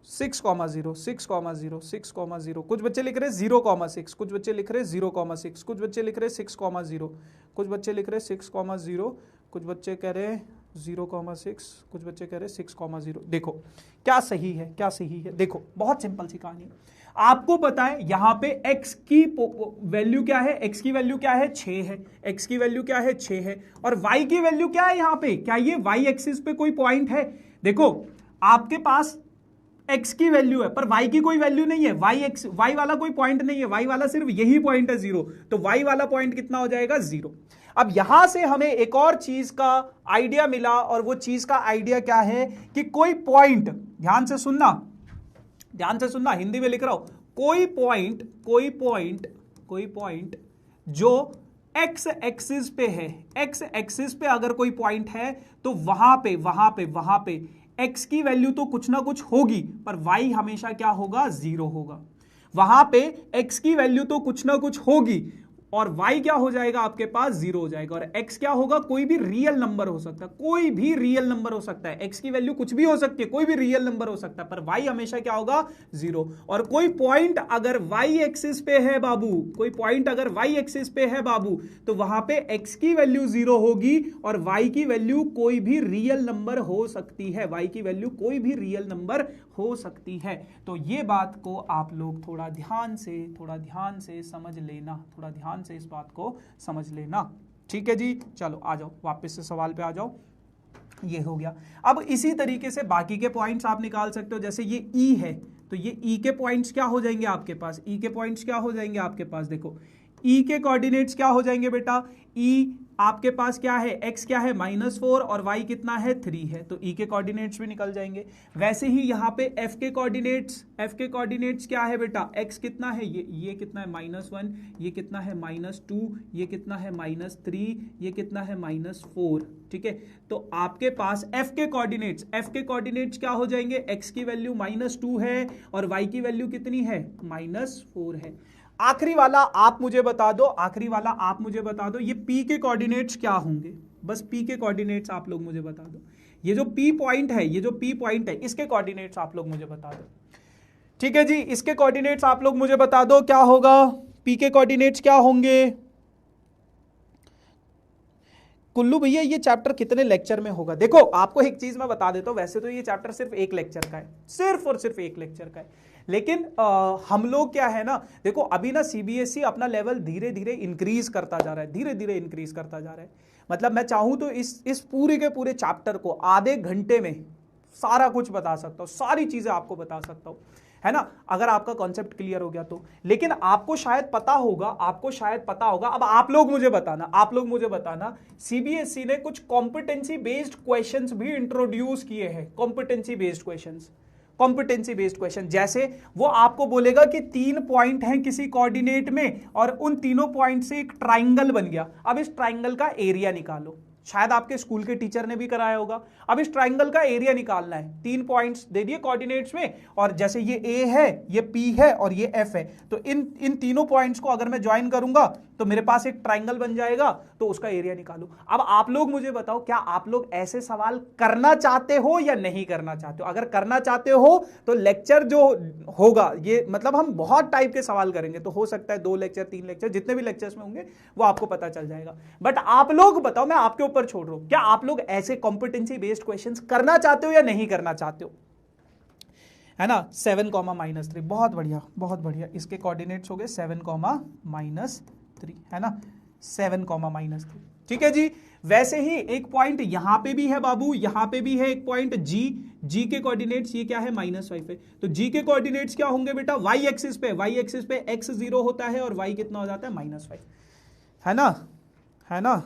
Speaker 1: 6,0 6,0 6,0 कुछ बच्चे लिख रहे 0,6, कुछ बच्चे लिख रहे 0,6, कुछ बच्चे लिख रहे 6,0, कुछ बच्चे लिख रहे 6,0, कुछ बच्चे कह रहे 0,6, कुछ बच्चे कह रहे 6,0। देखो क्या सही है, क्या सही है। देखो बहुत सिंपल सी कहानी है, आपको पता है यहां पे x की वैल्यू क्या है, x की वैल्यू क्या है 6 है, x की वैल्यू क्या है 6 है, और y की वैल्यू क्या है यहां पे, क्या ये y एक्सिस पे कोई पॉइंट है? देखो आपके पास x की वैल्यू है पर y की कोई वैल्यू नहीं है, y वाला कोई पॉइंट नहीं है, y वाला सिर्फ यही पॉइंट है 0, तो y वाला पॉइंट कितना हो जाएगा 0। अब यहां से हमें एक और चीज का आइडिया मिला, और वो चीज का आइडिया क्या है कि कोई पॉइंट, ध्यान से सुनना, ध्यान से सुनना, हिंदी में लिख रहा हूं, कोई पॉइंट जो x एक्सिस पे है, x एक्सिस पे अगर कोई पॉइंट है तो वहां पे x की वैल्यू तो कुछ ना कुछ होगी, पर y हमेशा क्या होगा 0 होगा। वहां पे x की वैल्यू तो कुछ ना कुछ होगी और y क्या हो जाएगा आपके पास 0 हो जाएगा, और x क्या होगा, कोई भी रियल नंबर हो सकता है, कोई भी रियल नंबर हो सकता है, x की वैल्यू कुछ भी हो सकती है, कोई भी रियल नंबर हो सकता है, पर y हमेशा क्या होगा 0। और कोई पॉइंट अगर y एक्सिस पे है बाबू, कोई पॉइंट अगर y एक्सिस पे है बाबू, तो वहां पे x की वैल्यू 0 होगी और y की वैल्यू कोई भी रियल नंबर हो सकती है, y की वैल्यू कोई भी रियल नंबर हो सकती है। तो ये बात को आप लोग थोड़ा ध्यान से समझ लेना, थोड़ा ध्यान से इस बात को समझ लेना, ठीक है जी। चलो आ जाओ, वापस से सवाल पे आ जाओ, ये हो गया। अब इसी तरीके से बाकी के पॉइंट्स आप निकाल सकते हो, जैसे ये ई है तो ये ई के पॉइंट्स क्या हो जाएंगे आपके पास, ई के पॉइंट्स क्या हो जाएंगे आपके पास, देखो ई के कोऑर्डिनेट्स क्या हो जाएंगे बेटा, ई आपके पास क्या है, x क्या है -4 और y कितना है 3 है, तो e के कोऑर्डिनेट्स भी निकल जाएंगे। वैसे ही यहाँ पे f के कोऑर्डिनेट्स क्या है बेटा, x कितना है, ये कितना है -1, ये कितना है -2, ये कितना है -3, ये कितना है -4, ठीक है। तो आपके पास f के कोऑर्डिनेट्स क्या हो जाएंगे, x की वैल्यू -2 है और y की वैल्यू कितनी है -4 है। आखिरी वाला आप मुझे बता दो, ये P के कोऑर्डिनेट्स क्या होंगे, बस P के कोऑर्डिनेट्स आप लोग मुझे बता दो। ये जो P पॉइंट है, इसके कोऑर्डिनेट्स आप लोग मुझे बता दो, ठीक है जी। इसके कोऑर्डिनेट्स आप लोग मुझे बता दो क्या होगा, P के कोऑर्डिनेट्स क्या होंगे। कुल्लू भैया ये चैप्टर कितने लेक्चर में होगा? देखो आपको एक चीज मैं बता देता हूं, वैसे तो ये चैप्टर सिर्फ एक लेक्चर का है, सिर्फ और सिर्फ एक लेक्चर का है, लेकिन हम लोग क्या है ना, देखो अभी ना सीबीएसई अपना लेवल धीरे धीरे इंक्रीज करता जा रहा है, मतलब मैं चाहूं तो इस पूरे के पूरे चैप्टर को आधे घंटे में सारा कुछ बता सकता हूं, सारी चीजें आपको बता सकता हूं, है ना, अगर आपका कॉन्सेप्ट क्लियर हो गया तो। लेकिन आपको शायद पता होगा, अब आप लोग मुझे बताना, सीबीएसई ने कुछ कॉम्पिटेंसी बेस्ड क्वेश्चंस भी इंट्रोड्यूस किए हैं, कॉम्पिटेंसी बेस्ड क्वेश्चन, जैसे वो आपको बोलेगा कि 3 पॉइंट हैं किसी कोऑर्डिनेट में और उन तीनों पॉइंट से एक ट्राइंगल बन गया, अब इस ट्राइंगल का एरिया निकालो, शायद आपके स्कूल के टीचर ने भी कराया होगा। अब इस ट्राइंगल का एरिया निकालना है, 3 पॉइंट्स दे दिए कोऑर्डिनेट्स में, और जैसे ये ए है, ये पी है और ये एफ है, तो इन तीनों पॉइंट्स को अगर मैं ज्वाइन करूंगा तो मेरे पास एक ट्राइंगल बन जाएगा, तो उसका एरिया निकालू। अब आप लोग मुझे बताओ, क्या आप लोग ऐसे सवाल करना चाहते हो या नहीं करना चाहते हो? अगर करना चाहते हो तो लेक्चर जो होगा, ये मतलब हम बहुत टाइप के सवाल करेंगे, तो हो सकता है 2 लेक्चर 3 लेक्चर जितने भी लेक्चर्स में होंगे वो आपको पता चल जाएगा। बट आप लोग बताओ, मैं आपके ऊपर छोड़ रहा हूं, क्या आप लोग ऐसे कॉम्पिटेंसी बेस्ड क्वेश्चंस करना चाहते हो या नहीं करना चाहते हो? है ना, 7, -3, बहुत बढ़िया बहुत बढ़िया। इसके कोऑर्डिनेट्स हो गए 7, -3, है ना, 7, -3, ठीक है जी। वैसे ही एक पॉइंट यहां पे भी है बाबू, यहां पे भी है एक पॉइंट जी के कोऑर्डिनेट्स ये क्या है, -5 है। तो जी के कोऑर्डिनेट्स क्या होंगे बेटा, वाई एक्सिस पे x 0 होता है और y कितना हो जाता है, -5, है ना।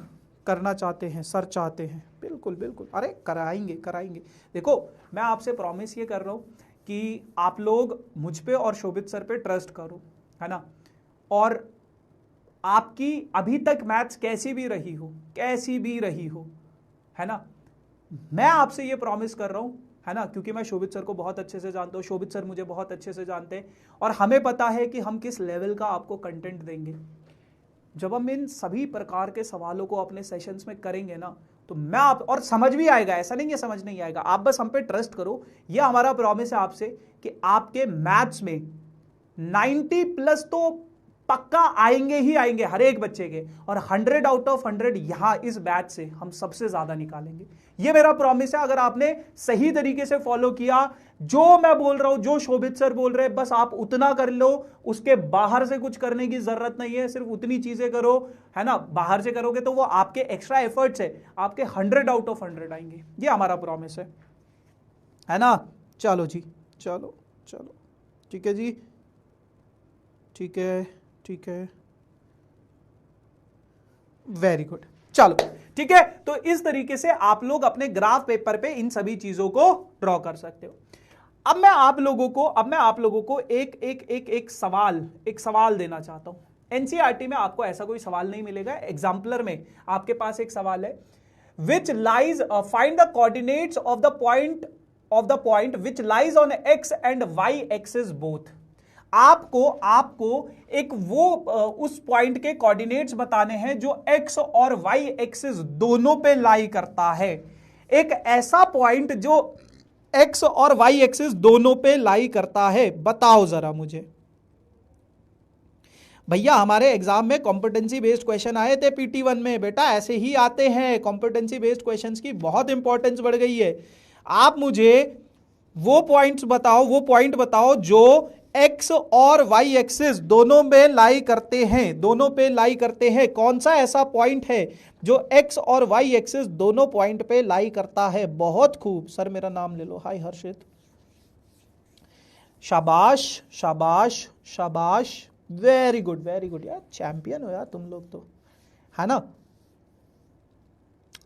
Speaker 1: करना चाहते हैं सर, चाहते हैं, बिल्कुल बिल्कुल, अरे कराएंगे। देखो मैं आपसे प्रॉमिस ये कर रहा हूं कि आप लोग मुझ पे और शोभित सर पे ट्रस्ट करो, है ना। और आपकी अभी तक मैथ्स कैसी भी रही हो, है ना, मैं आपसे ये प्रॉमिस कर रहा हूं, है ना, क्योंकि मैं शोभित सर को बहुत अच्छे से जानता हूं, शोभित सर मुझे बहुत अच्छे से जानते हैं, और हमें पता है कि हम किस लेवल का आपको कंटेंट देंगे। जब हम इन सभी प्रकार के सवालों को अपने सेशंस में करेंगे ना, तो मैं आप, और समझ भी आएगा, ऐसा नहीं है समझ नहीं आएगा, आप बस हम पे ट्रस्ट करो। ये हमारा प्रॉमिस है आपसे कि आपके मैथ्स में 90+ तो पक्का आएंगे ही आएंगे हर एक बच्चे के, और 100 आउट ऑफ 100 यहां इस बैच से हम सबसे ज्यादा निकालेंगे। ये मेरा प्रॉमिस है। अगर आपने सही तरीके से फॉलो किया, जो मैं बोल रहा हूं, जो शोभित सर बोल रहे हैं, बस आप उतना कर लो, उसके बाहर से कुछ करने की जरूरत नहीं है, सिर्फ उतनी चीजें करो, है ना। बाहर से करोगे तो वो आपके एक्स्ट्रा एफर्ट्स है, आपके 100 आउट ऑफ 100 आएंगे। ये हमारा प्रॉमिस है ना। चलो जी, चलो, ठीक है जी, ठीक है, वेरी गुड। चलो ठीक है, तो इस तरीके से आप लोग अपने ग्राफ पेपर पे इन सभी चीजों को ड्रॉ कर सकते हो। अब मैं आप लोगों को एक सवाल देना चाहता हूं। एनसीईआरटी में आपको ऐसा कोई सवाल नहीं मिलेगा। एग्जाम्पलर में आपके पास एक सवाल है, which lies find the coordinates of the point which lies on X and Y axis both. आपको एक उस पॉइंट के कोऑर्डिनेट्स बताने हैं जो एक्स और वाई एक्सिस दोनों पे लाई करता है। एक ऐसा पॉइंट जो एक्स और वाई एक्सिस दोनों पे लाई करता है, बताओ जरा मुझे। भैया हमारे एग्जाम में कॉम्पिटेंसी बेस्ड क्वेश्चन आए थे PT1 में, बेटा ऐसे ही आते हैं। कॉम्पिटेंसी बेस्ड क्वेश्चंस की बहुत इंपॉर्टेंस बढ़ गई है। आप मुझे वो पॉइंट बताओ जो एक्स और वाई एक्सिस दोनों पे लाई करते हैं। कौन सा ऐसा पॉइंट है जो एक्स और वाई एक्सिस दोनों पॉइंट पे लाई करता है? बहुत खूब सर, मेरा नाम ले लो। हाय हर्षित, शाबाश, वेरी गुड यार, चैंपियन हो यार तुम लोग तो, है ना।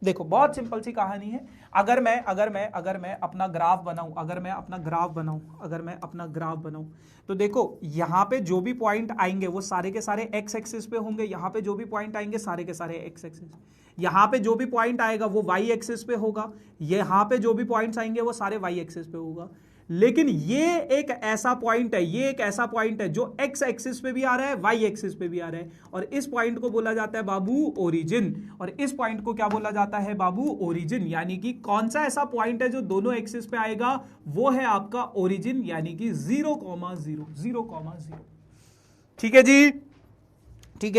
Speaker 1: देखो बहुत सिंपल सी कहानी है। अगर मैं अपना ग्राफ बनाऊं, तो देखो यहां पे जो भी पॉइंट आएंगे वो सारे के सारे एक्स एक्सिस पे होंगे, यहां पे जो भी पॉइंट आएंगे सारे के सारे एक्स एक्सिस, यहां पे जो भी पॉइंट आएगा वो वाई एक्सिस पे होगा, यहां पे जो भी पॉइंट्स आएंगे वो सारे वाई एक्सिस पे होगा। लेकिन ये एक ऐसा पॉइंट है जो एक्स एक्सिस पे भी आ रहा है, वाई एक्सिस पे भी आ रहा है, और इस पॉइंट को बोला जाता है बाबू ओरिजिन, और इस पॉइंट को क्या बोला जाता है बाबू? ओरिजिन। यानी कि कौन सा ऐसा पॉइंट है जो दोनों एक्सिस पे आएगा? वो है आपका ओरिजिन, यानी कि 0,0। ठीक है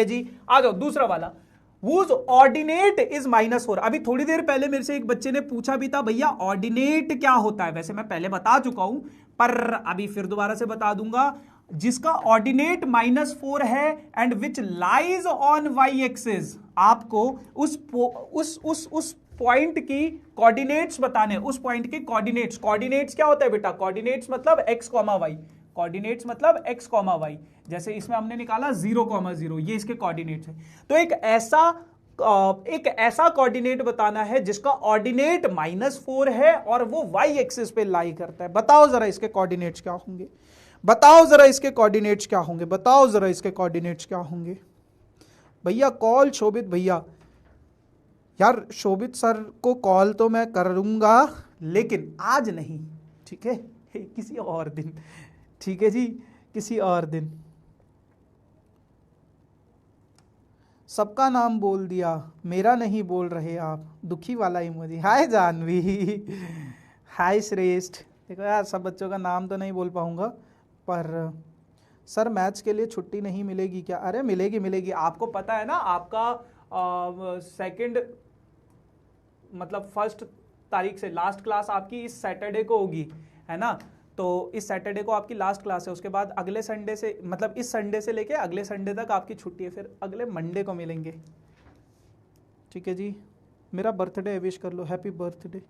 Speaker 1: जी, आ जाओ दूसरा वाला। Whose ordinate is -4। अभी थोड़ी देर पहले मेरे से एक बच्चे ने पूछा भी था, भैया ऑर्डिनेट क्या होता है? वैसे मैं पहले बता चुका हूं, पर अभी फिर दोबारा से बता दूंगा। जिसका ऑर्डिनेट -4 है and which lies on Y axis, आपको उस पॉइंट की कोऑर्डिनेट्स बताने, उस पॉइंट के कोऑर्डिनेट्स क्या होता है बेटा? कोऑर्डिनेट्स मतलब x, y। जैसे इसमें हमने निकाला 0,0, ये इसके कोऑर्डिनेट्स है। तो एक ऐसा कोऑर्डिनेट बताना है जिसका ऑर्डिनेट -4 है और वो y एक्सिस पे लाई करता है। बताओ जरा इसके कोऑर्डिनेट्स क्या होंगे? भैया कॉल शोभित भैया, यार शोभित सर को कॉल तो मैं करूंगा लेकिन आज नहीं, ठीक है, किसी और दिन, ठीक है जी, किसी और दिन। सबका नाम बोल दिया, मेरा नहीं बोल रहे आप, दुखी वाला इमोजी। हाय जानवी, हाय श्रेष्ठ। देखो यार सब बच्चों का नाम तो नहीं बोल पाऊंगा, पर सर मैथ्स के लिए छुट्टी नहीं मिलेगी क्या? अरे मिलेगी मिलेगी, आपको पता है ना आपका सेकंड मतलब 1 तारीख से लास्ट क्लास आपकी इस सैटरडे को होगी, है ना? तो इस सैटरडे को आपकी लास्ट क्लास है, उसके बाद अगले संडे से मतलब इस संडे से लेके अगले संडे तक आपकी छुट्टी है, फिर अगले मंडे को मिलेंगे, ठीक है जी। मेरा बर्थडे विश कर लो, हैप्पी बर्थडे,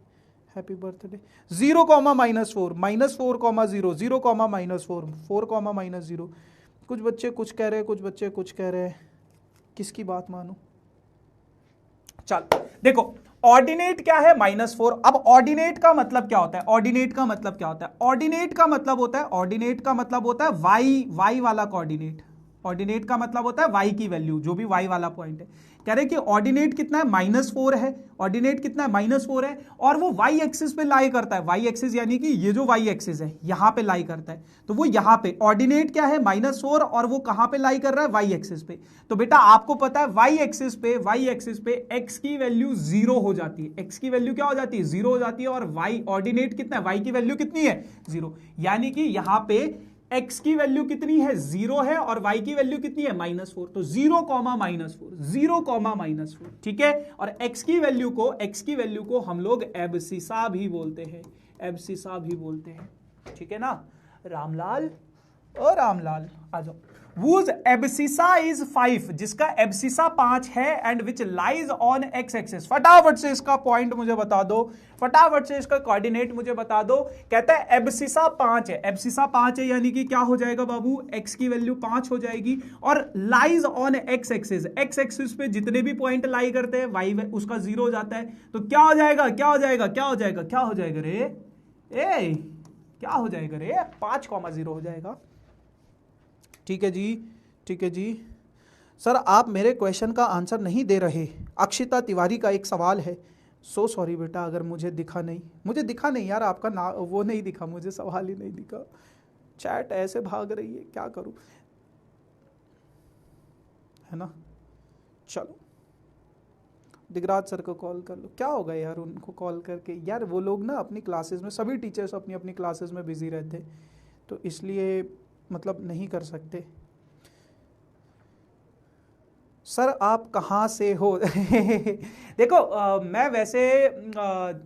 Speaker 1: हैप्पी बर्थडे। 0, -4, -4, 0, 0, -4, 4, -0। कुछ बच्चे कुछ कह रहे हैं, कुछ बच्चे कुछ कह रहे हैं, किसकी बात मानूं? चल देखो, ऑर्डिनेट क्या है? -4। अब ऑर्डिनेट का मतलब क्या होता है? ऑर्डिनेट का मतलब क्या होता है? ऑर्डिनेट का मतलब होता है, ऑर्डिनेट का मतलब होता है वाई वाला कोऑर्डिनेट। ऑर्डिनेट का मतलब होता है वाई की वैल्यू, जो भी वाई वाला पॉइंट है। कह रहे कि ऑर्डिनेट कितना है? -4 है। ऑर्डिनेट कितना है? -4 है, और वो वाई एक्सिस पे लाई करता है। वाई एक्सिस यानी कि ये जो वाई एक्सिस है यहां पे लाई करता है, तो वो यहां पे ऑर्डिनेट क्या है? -4, और वो कहां पे लाई कर रहा है? वाई एक्सिस पे। तो बेटा आपको पता है वाई एक्सिस पे एक्स की वैल्यू 0 हो जाती है। एक्स की वैल्यू क्या हो जाती है? 0 हो जाती है। और वाई ऑर्डिनेट कितना है? वाई की वैल्यू कितनी है? 0। यानी कि यहां पे x की वैल्यू कितनी है? 0 है, और y की वैल्यू कितनी है? -4। तो 0, -4, 0, -4, ठीक है। और x की वैल्यू को हम लोग एब्सिसा भी बोलते हैं, एब्सिसा भी बोलते हैं, ठीक है ना। रामलाल, ओ रामलाल आ जाओ। whose abscissa is 5, जिसका एब्सिसा 5 है, and which lies on x axis. फटाफट से इसका पॉइंट मुझे बता दो, फटाफट से इसका कोऑर्डिनेट मुझे बता दो। कहता है एब्सिसा 5 है, एब्सिसा 5 है यानी कि क्या हो जाएगा बाबू? x की वैल्यू 5 हो जाएगी, और lies on x axis, x axis पे जितने भी पॉइंट लाई करते हैं y उसका 0 हो जाता है। तो क्या हो जाएगा? क्या हो जाएगा? क्या हो जाएगा? क्या हो जाएगा रे? ए क्या हो जाएगा रे? 5,0 हो जाएगा, ठीक है जी, ठीक है जी। सर आप मेरे क्वेश्चन का आंसर नहीं दे रहे। अक्षिता तिवारी का एक सवाल है। सो सॉरी बेटा, अगर मुझे दिखा नहीं यार, आपका ना वो नहीं दिखा, मुझे सवाल ही नहीं दिखा। चैट ऐसे भाग रही है, क्या करूं, है ना। चलो दिगराज सर को कॉल कर लो। क्या होगा यार उनको कॉल करके? यार वो लोग ना अपनी क्लासेस में, सभी टीचर्स अपनी अपनी क्लासेस में बिजी रहते, तो इसलिए मतलब नहीं कर सकते। सर आप कहाँ से हो? देखो मैं वैसे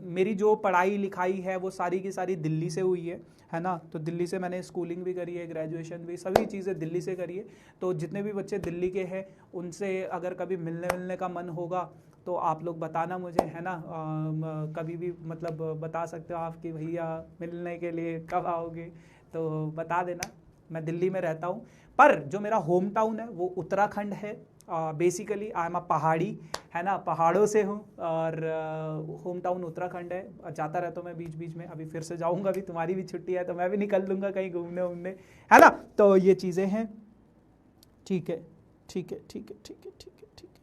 Speaker 1: मेरी जो पढ़ाई लिखाई है वो सारी की सारी दिल्ली से हुई है ना। तो दिल्ली से मैंने स्कूलिंग भी करी है, ग्रेजुएशन भी, सभी चीज़ें दिल्ली से करी है। तो जितने भी बच्चे दिल्ली के हैं उनसे अगर कभी मिलने का मन होगा तो आप लोग बताना मुझे, है ना। कभी भी मतलब बता सकते हो आप कि भैया मिलने के लिए कब आओगे, तो बता देना। मैं दिल्ली में रहता हूँ, पर जो मेरा होम टाउन है वो उत्तराखंड है। बेसिकली आई एम अ पहाड़ी, है ना, पहाड़ों से हूँ, और होम टाउन उत्तराखंड है। जाता रहता हूँ मैं बीच बीच में, अभी फिर से जाऊँगा, अभी तुम्हारी भी छुट्टी है तो मैं भी निकल लूँगा कहीं घूमने वूमने, है ना। तो ये चीज़ें हैं, ठीक है, ठीक है, ठीक है, ठीक है, ठीक है, ठीक है,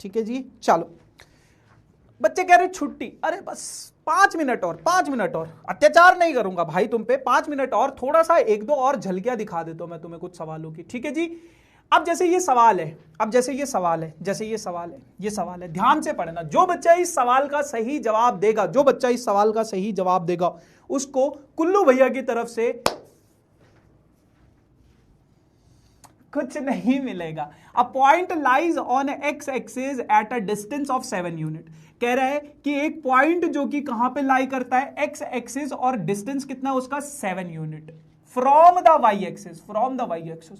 Speaker 1: ठीक है जी। चलो बच्चे कह रहे छुट्टी, अरे बस 5 मिनट और, 5 मिनट और, अत्याचार नहीं करूंगा भाई तुम पे, 5 मिनट और, थोड़ा सा 1-2 और झलकियां दिखा देता हूं मैं तुम्हें कुछ सवालों की, ठीक है जी। अब जैसे ये सवाल है, ये सवाल है, ध्यान से पढ़ना। जो बच्चा इस सवाल का सही जवाब देगा, उसको कुल्लू भैया की तरफ से कुछ नहीं मिलेगा। A point lies on x axis at a distance of 7 unit. कह रहा है कि एक पॉइंट जो कि कहां पे लाई करता है? एक्स एक्सिस, और डिस्टेंस कितना है उसका? 7 unit from the Y axis,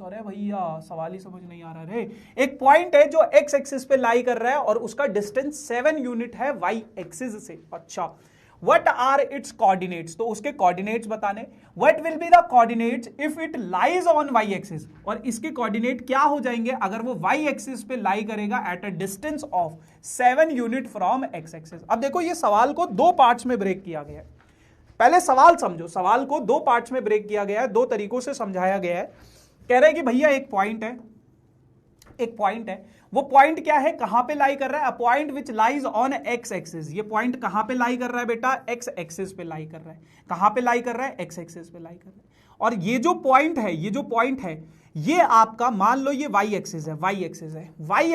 Speaker 1: अरे भैया सवाल ही समझ नहीं आ रहा रे। एक पॉइंट है जो एक्स एक्सिस पे लाई कर रहा है और उसका डिस्टेंस 7 यूनिट है वाई एक्सिस से। अच्छा, What are its coordinates? तो उसके coordinates बताने। What will be the coordinates if it lies on y axis? और इसके coordinate क्या हो जाएंगे अगर वो y axis पे लाई करेगा at a distance of 7 unit from x axis? अब देखो ये सवाल को 2 पार्ट्स में ब्रेक किया गया है। पहले सवाल समझो, सवाल को 2 पार्ट्स में ब्रेक किया गया है, 2 तरीकों से समझाया गया है। कह रहे हैं कि भैया एक पॉइंट है, एक पॉइंट है, वो पॉइंट क्या है, कहां पे लाई कर रहा है, a point which lies on x axis. ये पॉइंट कहां पे लाई कर रहा है बेटा, एक्स एक्सिस पे लाई कर रहा है। कहां पे लाई कर रहा है, एक्स एक्सिस पे लाई कर रहा है। और ये जो पॉइंट है, ये जो पॉइंट है, ये आपका मान लो ये वाई एक्सिस है, वाई एक्सिस है। वाई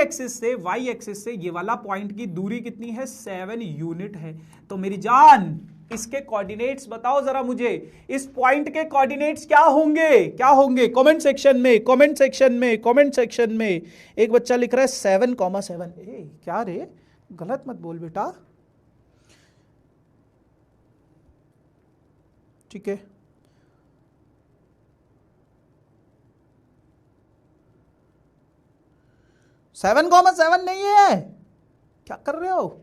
Speaker 1: एक्सिस से ये वाला पॉइंट की दूरी कितनी है, 7 यूनिट है। तो मेरी जान इसके कोऑर्डिनेट्स बताओ जरा मुझे, इस पॉइंट के कोऑर्डिनेट्स क्या होंगे, क्या होंगे, कमेंट सेक्शन में, कमेंट सेक्शन में, कमेंट सेक्शन में। एक बच्चा लिख रहा है 7,7। क्या रे, गलत मत बोल बेटा, ठीक है। सेवन कॉमा सेवन नहीं है, क्या कर रहे हो।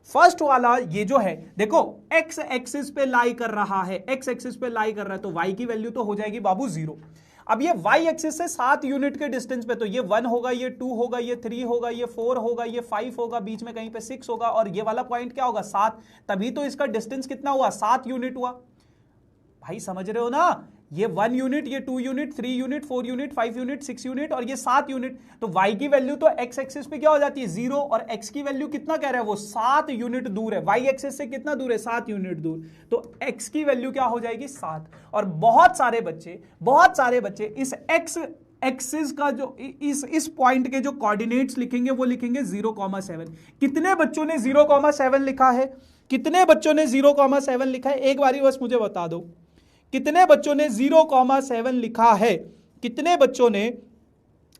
Speaker 1: फर्स्ट वाला ये जो है देखो, एक्स एक्सिस पे लाई कर रहा है, एक्स एक्सिस पे लाई कर रहा है, तो वाई की वैल्यू तो हो जाएगी बाबू 0। अब ये वाई एक्सिस से 7 यूनिट के डिस्टेंस पे, तो ये 1 होगा, ये 2 होगा, ये 3 होगा, ये 4 होगा, ये 5 होगा, बीच में कहीं पे 6 होगा, और ये वाला पॉइंट क्या होगा, 7। तभी तो इसका डिस्टेंस कितना हुआ, 7 यूनिट हुआ। भाई समझ रहे हो ना, ये 1 यूनिट, ये 2 unit, 3 unit, 4 unit, 5 unit, 6 unit, और ये 7 यूनिट। तो y की वैल्यू तो x एक्सिस पे क्या हो जाती है, 0, और x की वैल्यू कितना कह रहा है वो, 7 यूनिट दूर है। y एक्सिस से कितना दूर है, 7 यूनिट दूर, तो x की वैल्यू क्या हो जाएगी, 7। और बहुत सारे बच्चे इस x एक्सिस का जो इस पॉइंट के जो कोऑर्डिनेट्स लिखेंगे वो लिखेंगे 0,7। कितने बच्चों ने 0,7 लिखा है, कितने बच्चों ने 0,7 लिखा है, एक बारी बस मुझे बता दो, कितने बच्चों ने 0,7 लिखा है, कितने बच्चों ने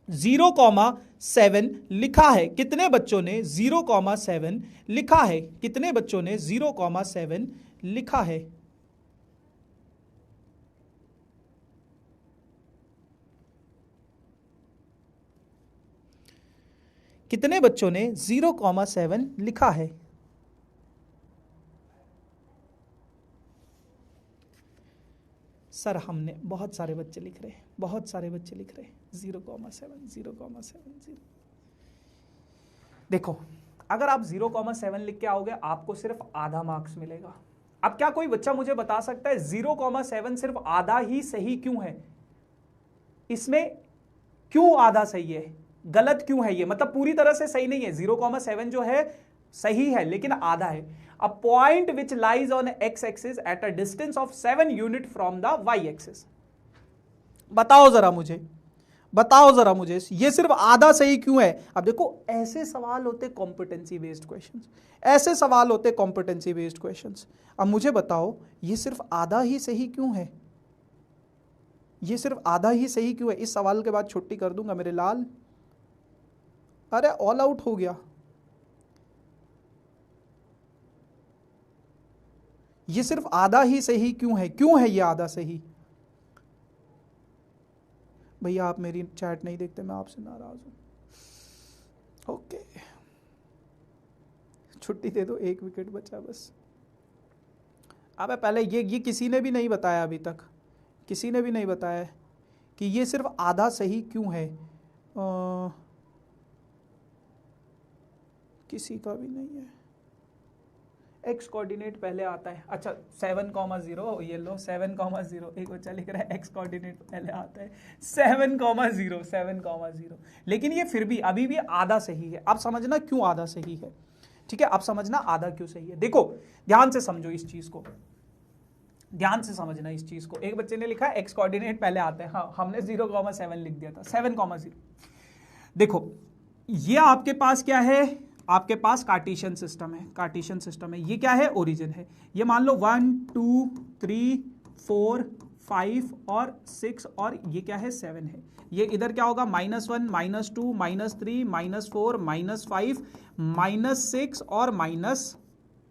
Speaker 1: 0,7 लिखा है, कितने बच्चों ने 0,7 लिखा है, कितने बच्चों ने 0,7 लिखा है। कितने बच्चों ने 0,7 लिखा है। सर हमने, बहुत सारे बच्चे लिख रहे हैं, बहुत सारे बच्चे लिख रहे हैं 0,7 0,7। देखो अगर आप 0,7 लिख के आओगे आपको सिर्फ आधा मार्क्स मिलेगा। अब क्या कोई बच्चा मुझे बता सकता है 0,7 सिर्फ आधा ही सही क्यों है, इसमें क्यों आधा सही है, गलत क्यों है ये, मतलब पूरी तरह से सही नहीं है। 0,7 जो है सही है लेकिन आधा है। A point which lies on x axis at a distance of 7 unit from the y axis। बताओ जरा मुझे, बताओ जरा मुझे, ये सिर्फ आधा सही क्यों है। अब देखो ऐसे सवाल होते कॉम्पिटेंसी बेस्ड क्वेश्चंस, ऐसे सवाल होते कॉम्पिटेंसी बेस्ड क्वेश्चंस। अब मुझे बताओ ये सिर्फ आधा ही सही क्यों है, ये सिर्फ आधा ही सही क्यों है। इस सवाल के बाद छुट्टी कर दूंगा मेरे लाल। अरे ऑल आउट हो गया। ये सिर्फ आधा ही सही क्यों है, क्यों है ये आधा सही। भैया आप मेरी चैट नहीं देखते, मैं आपसे नाराज हूं। ओके छुट्टी दे दो, 1 विकेट बचा बस। अब पहले ये किसी ने भी नहीं बताया अभी तक, किसी ने भी नहीं बताया कि ये सिर्फ आधा सही क्यों है। किसी का भी नहीं है। एक्स कोऑर्डिनेट पहले आता है, अच्छा 7,0, ये लो 7,0, एक बच्चा लिख रहा है एक्स कोऑर्डिनेट पहले आता है 7,0, लेकिन ये फिर भी अभी भी आधा सही है। आप समझना क्यों आधा सही है, ठीक है, आप समझना आधा क्यों सही है। देखो ध्यान से समझो इस चीज को, ध्यान से समझना इस चीज को। एक बच्चे ने लिखा है एक्स कोऑर्डिनेट पहले आता है, हाँ हमने 0,7 लिख दिया था, 7,0। देखो ये आपके पास क्या है, आपके पास कार्टेशियन सिस्टम है, कार्टेशियन सिस्टम है। ये क्या है, ओरिजिन है। ये मान लो 1 2 3 4 5 और 6 और ये क्या है 7 है। ये इधर क्या होगा, -1 -2 -3 -4 -5 -6 और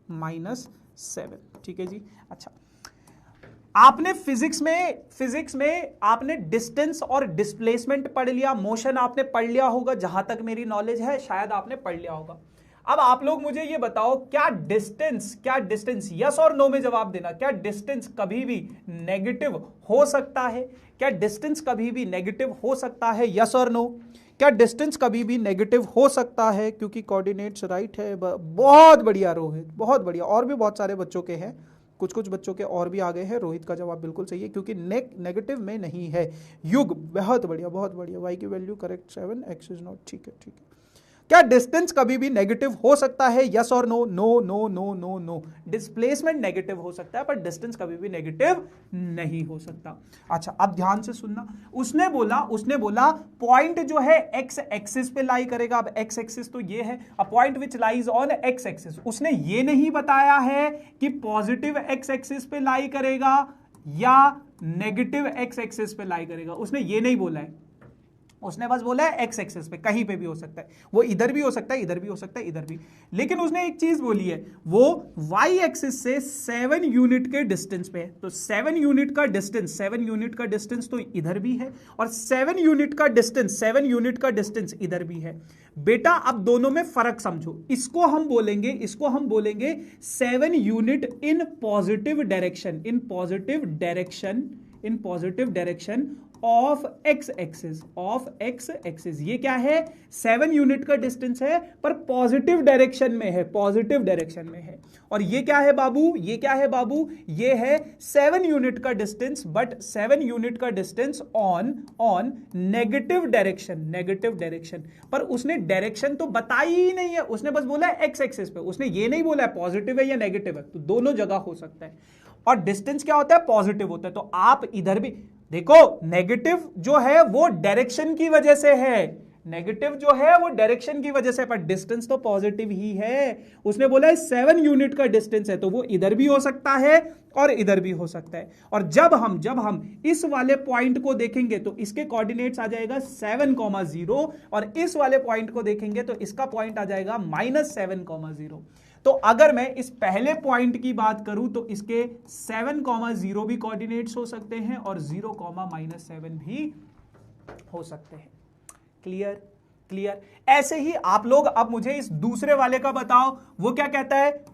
Speaker 1: -7। ठीक है जी। अच्छा आपने फिजिक्स में आपने डिस्टेंस और डिस्प्लेसमेंट पढ़ लिया, मोशन आपने पढ़ लिया होगा, जहां तक मेरी नॉलेज है शायद आपने पढ़ लिया होगा। अब आप लोग मुझे ये बताओ क्या डिस्टेंस यस और नो में जवाब देना, क्या डिस्टेंस कभी भी नेगेटिव हो सकता है, क्या डिस्टेंस कभी भी नेगेटिव हो सकता है, यस और नो। क्या डिस्टेंस कभी भी नेगेटिव हो सकता है, क्योंकि कोऑर्डिनेट्स राइट है। बहुत बढ़िया रोहित, बहुत बढ़िया। और भी बहुत सारे बच्चों के हैं, कुछ कुछ बच्चों के और भी आ गए हैं। रोहित का जवाब बिल्कुल सही है क्योंकि नेगेटिव में नहीं है। युग बहुत बढ़िया बहुत बढ़िया। वाई की value correct 7, x is not. ठीक है ठीक है। क्या डिस्टेंस कभी भी नेगेटिव हो सकता है? यस और no? No no no no no. Displacement negative हो सकता है पर डिस्टेंस कभी भी नेगेटिव नहीं हो सकता। अच्छा अब ध्यान से सुनना। उसने बोला पॉइंट जो है एक्स एक्सिस पे लाई करेगा। अब एक्स एक्सिस तो ये है, a point which lies on x axis. उसने ये नहीं बताया है कि पॉजिटिव एक्स एक्सिस पे लाई करेगा या नेगेटिव एक्स एक्सिस पे लाई करेगा। उसने ये नहीं बोला है, उसने बस बोला है एक्स एक्सिस पे, कहीं पे भी हो सकता है। वो इधर भी हो सकता है, इधर भी हो सकता है, इधर भी। लेकिन उसने एक चीज बोली है, वो वाई एक्सिस से 7 यूनिट के डिस्टेंस पे है। तो 7 यूनिट का डिस्टेंस तो इधर भी है और 7 यूनिट का डिस्टेंस इधर भी है। बेटा अब दोनों में फर्क समझो। इसको हम बोलेंगे 7 unit in positive direction of x axis. ये क्या है? 7 यूनिट का डिस्टेंस है पर पॉजिटिव डायरेक्शन में है। और ये क्या है बाबू? ये है 7 यूनिट का डिस्टेंस, बट 7 यूनिट का डिस्टेंस ऑन नेगेटिव डायरेक्शन। पर उसने डायरेक्शन तो बताई ही नहीं है, उसने बस बोला है एक्स एक्सिस पे। उसने ये नहीं बोला है पॉजिटिव है या नेगेटिव है। तो दोनों जगह हो सकता है। और डिस्टेंस क्या होता है? पॉजिटिव होता है। तो आप इधर भी देखो, नेगेटिव जो है वो डायरेक्शन की वजह से है, पर डिस्टेंस तो पॉजिटिव ही है। उसने बोला है 7 यूनिट का डिस्टेंस है, तो वो इधर भी हो सकता है और इधर भी हो सकता है। और जब हम इस वाले पॉइंट को देखेंगे तो इसके कोऑर्डिनेट्स आ जाएगा 7,0 और इस वाले पॉइंट को देखेंगे तो इसका पॉइंट आ जाएगा -7,0। तो अगर मैं इस पहले पॉइंट की बात करूं तो इसके 7,0 भी कोऑर्डिनेट्स हो सकते हैं और 0,-7 भी हो सकते हैं। क्लियर? ऐसे ही आप लोग अब मुझे इस दूसरे वाले का बताओ। वो क्या कहता है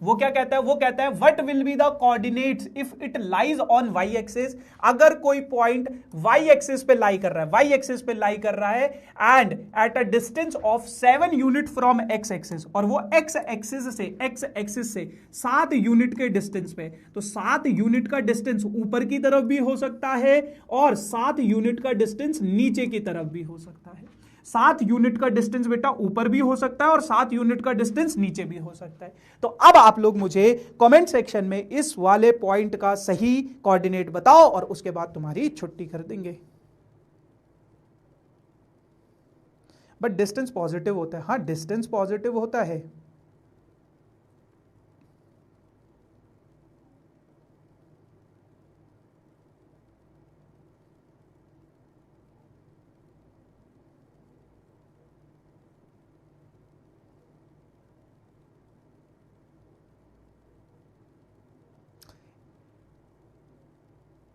Speaker 1: what will be the coordinates if it lies on Y axis. अगर कोई पॉइंट वाई एक्सिस पे लाई कर रहा है and at a distance of 7 unit from x axis, और वो एक्स एक्सिस से 7 यूनिट के डिस्टेंस पे। तो 7 यूनिट का डिस्टेंस ऊपर की तरफ भी हो सकता है और 7 यूनिट का डिस्टेंस नीचे की तरफ भी हो सकता है। 7 यूनिट का डिस्टेंस बेटा ऊपर भी हो सकता है और 7 यूनिट का डिस्टेंस नीचे भी हो सकता है। तो अब आप लोग मुझे कमेंट सेक्शन में इस वाले पॉइंट का सही कोऑर्डिनेट बताओ और उसके बाद तुम्हारी छुट्टी कर देंगे। बट डिस्टेंस पॉजिटिव होता है। हाँ, डिस्टेंस पॉजिटिव होता है।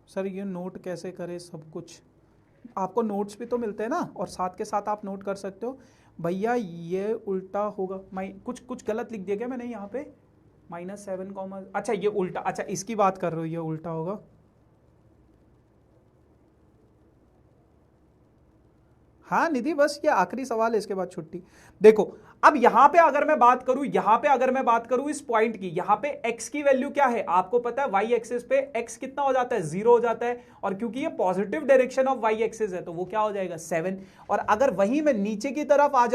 Speaker 1: सर ये नोट कैसे करें? सब कुछ आपको नोट्स भी तो मिलते हैं ना, और साथ के साथ आप नोट कर सकते हो। भैया ये उल्टा होगा, कुछ गलत लिख दिया क्या मैंने यहाँ पे? -7, अच्छा ये उल्टा, अच्छा इसकी बात कर रहे हो, ये उल्टा होगा। हाँ निधि, बस ये आखिरी सवाल है, इसके बाद छुट्टी। देखो अब यहां पे अगर मैं बात करूं इस पॉइंट की, यहां पे x की वैल्यू क्या है आपको पता है? y एक्सिस पे x कितना हो जाता है? 0 हो जाता है। और क्योंकि ये positive direction of y axis है तो वो क्या हो जाएगा? 7। और अगर वही मैं नीचे की तरफ आ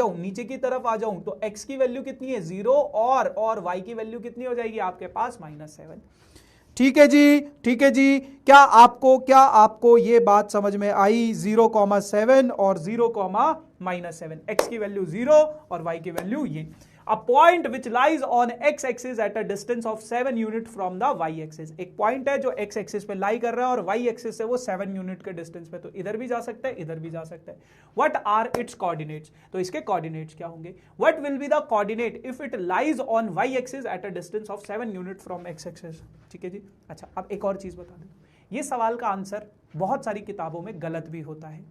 Speaker 1: जाऊं तो x की वैल्यू कितनी है? 0 और y की वैल्यू कितनी हो जाएगी आपके पास? -7। ठीक है जी। क्या आपको ये बात समझ में आई? 0,7 और 0,-7, x की वैल्यू 0 और y की वैल्यू ये। A point which lies on x axis at a distance of 7 unit from the y axis। एक पॉइंट है जो x एक्सिस पे लाई कर रहा है और y एक्सिस से वो 7 यूनिट के डिस्टेंस पे, तो इधर भी जा सकता है, इधर भी जा सकता है। What are its coordinates? तो इसके कोऑर्डिनेट्स क्या होंगे? What will be the coordinate if it lies on y axis at a distance of 7 unit from x axis? ठीक है जी। अच्छा अब एक और चीज बता दूं, ये सवाल का आंसर बहुत सारी किताबों में गलत भी होता है।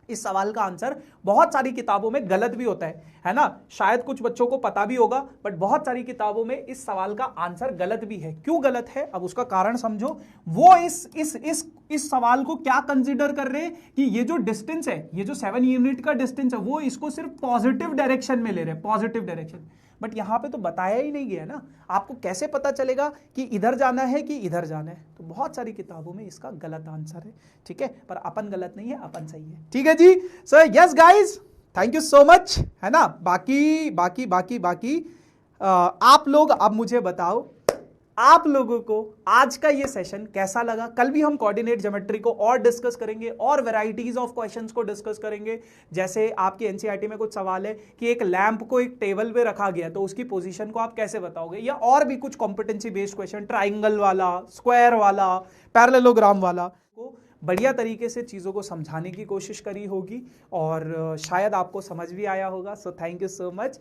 Speaker 1: इस सवाल का आंसर बहुत सारी किताबों में गलत भी होता है ना? शायद कुछ बच्चों को पता भी होगा, बट बहुत सारी किताबों में इस सवाल का आंसर गलत भी है। क्यों गलत है? अब उसका कारण समझो। वो इस सवाल को क्या कंसीडर कर रहे हैं कि ये जो डिस्टेंस है, ये जो 7 यूनिट का डिस्टेंस है, वो इसको सिर्फ पॉजिटिव डायरेक्शन में ले रहे हैं। पॉजिटिव डायरेक्शन बट यहाँ पे तो बताया ही नहीं गया ना, आपको कैसे पता चलेगा कि इधर जाना है कि इधर जाना है? तो बहुत सारी किताबों में इसका गलत आंसर है, ठीक है, पर अपन गलत नहीं है, अपन सही है, ठीक है जी। So yes guys, thank you so much, है ना। बाकी बाकी बाकी बाकी आप लोग अब मुझे बताओ, आप लोगों को आज का ये सेशन कैसा लगा? कल भी हम कोऑर्डिनेट ज्योमेट्री को और डिस्कस करेंगे और वैरायटीज ऑफ क्वेश्चंस को डिस्कस करेंगे। जैसे आपकी एनसीईआरटी में कुछ सवाल है कि एक लैंप को एक टेबल पे रखा गया तो उसकी पोजीशन को आप कैसे बताओगे, या और भी कुछ कॉम्पिटेंसी बेस्ड क्वेश्चन, ट्राइंगल वाला, स्क्वायर वाला, पैरेललोग्राम वाला, को बढ़िया तरीके से चीज़ों को समझाने की कोशिश करी होगी और शायद आपको समझ भी आया होगा। So thank you so much.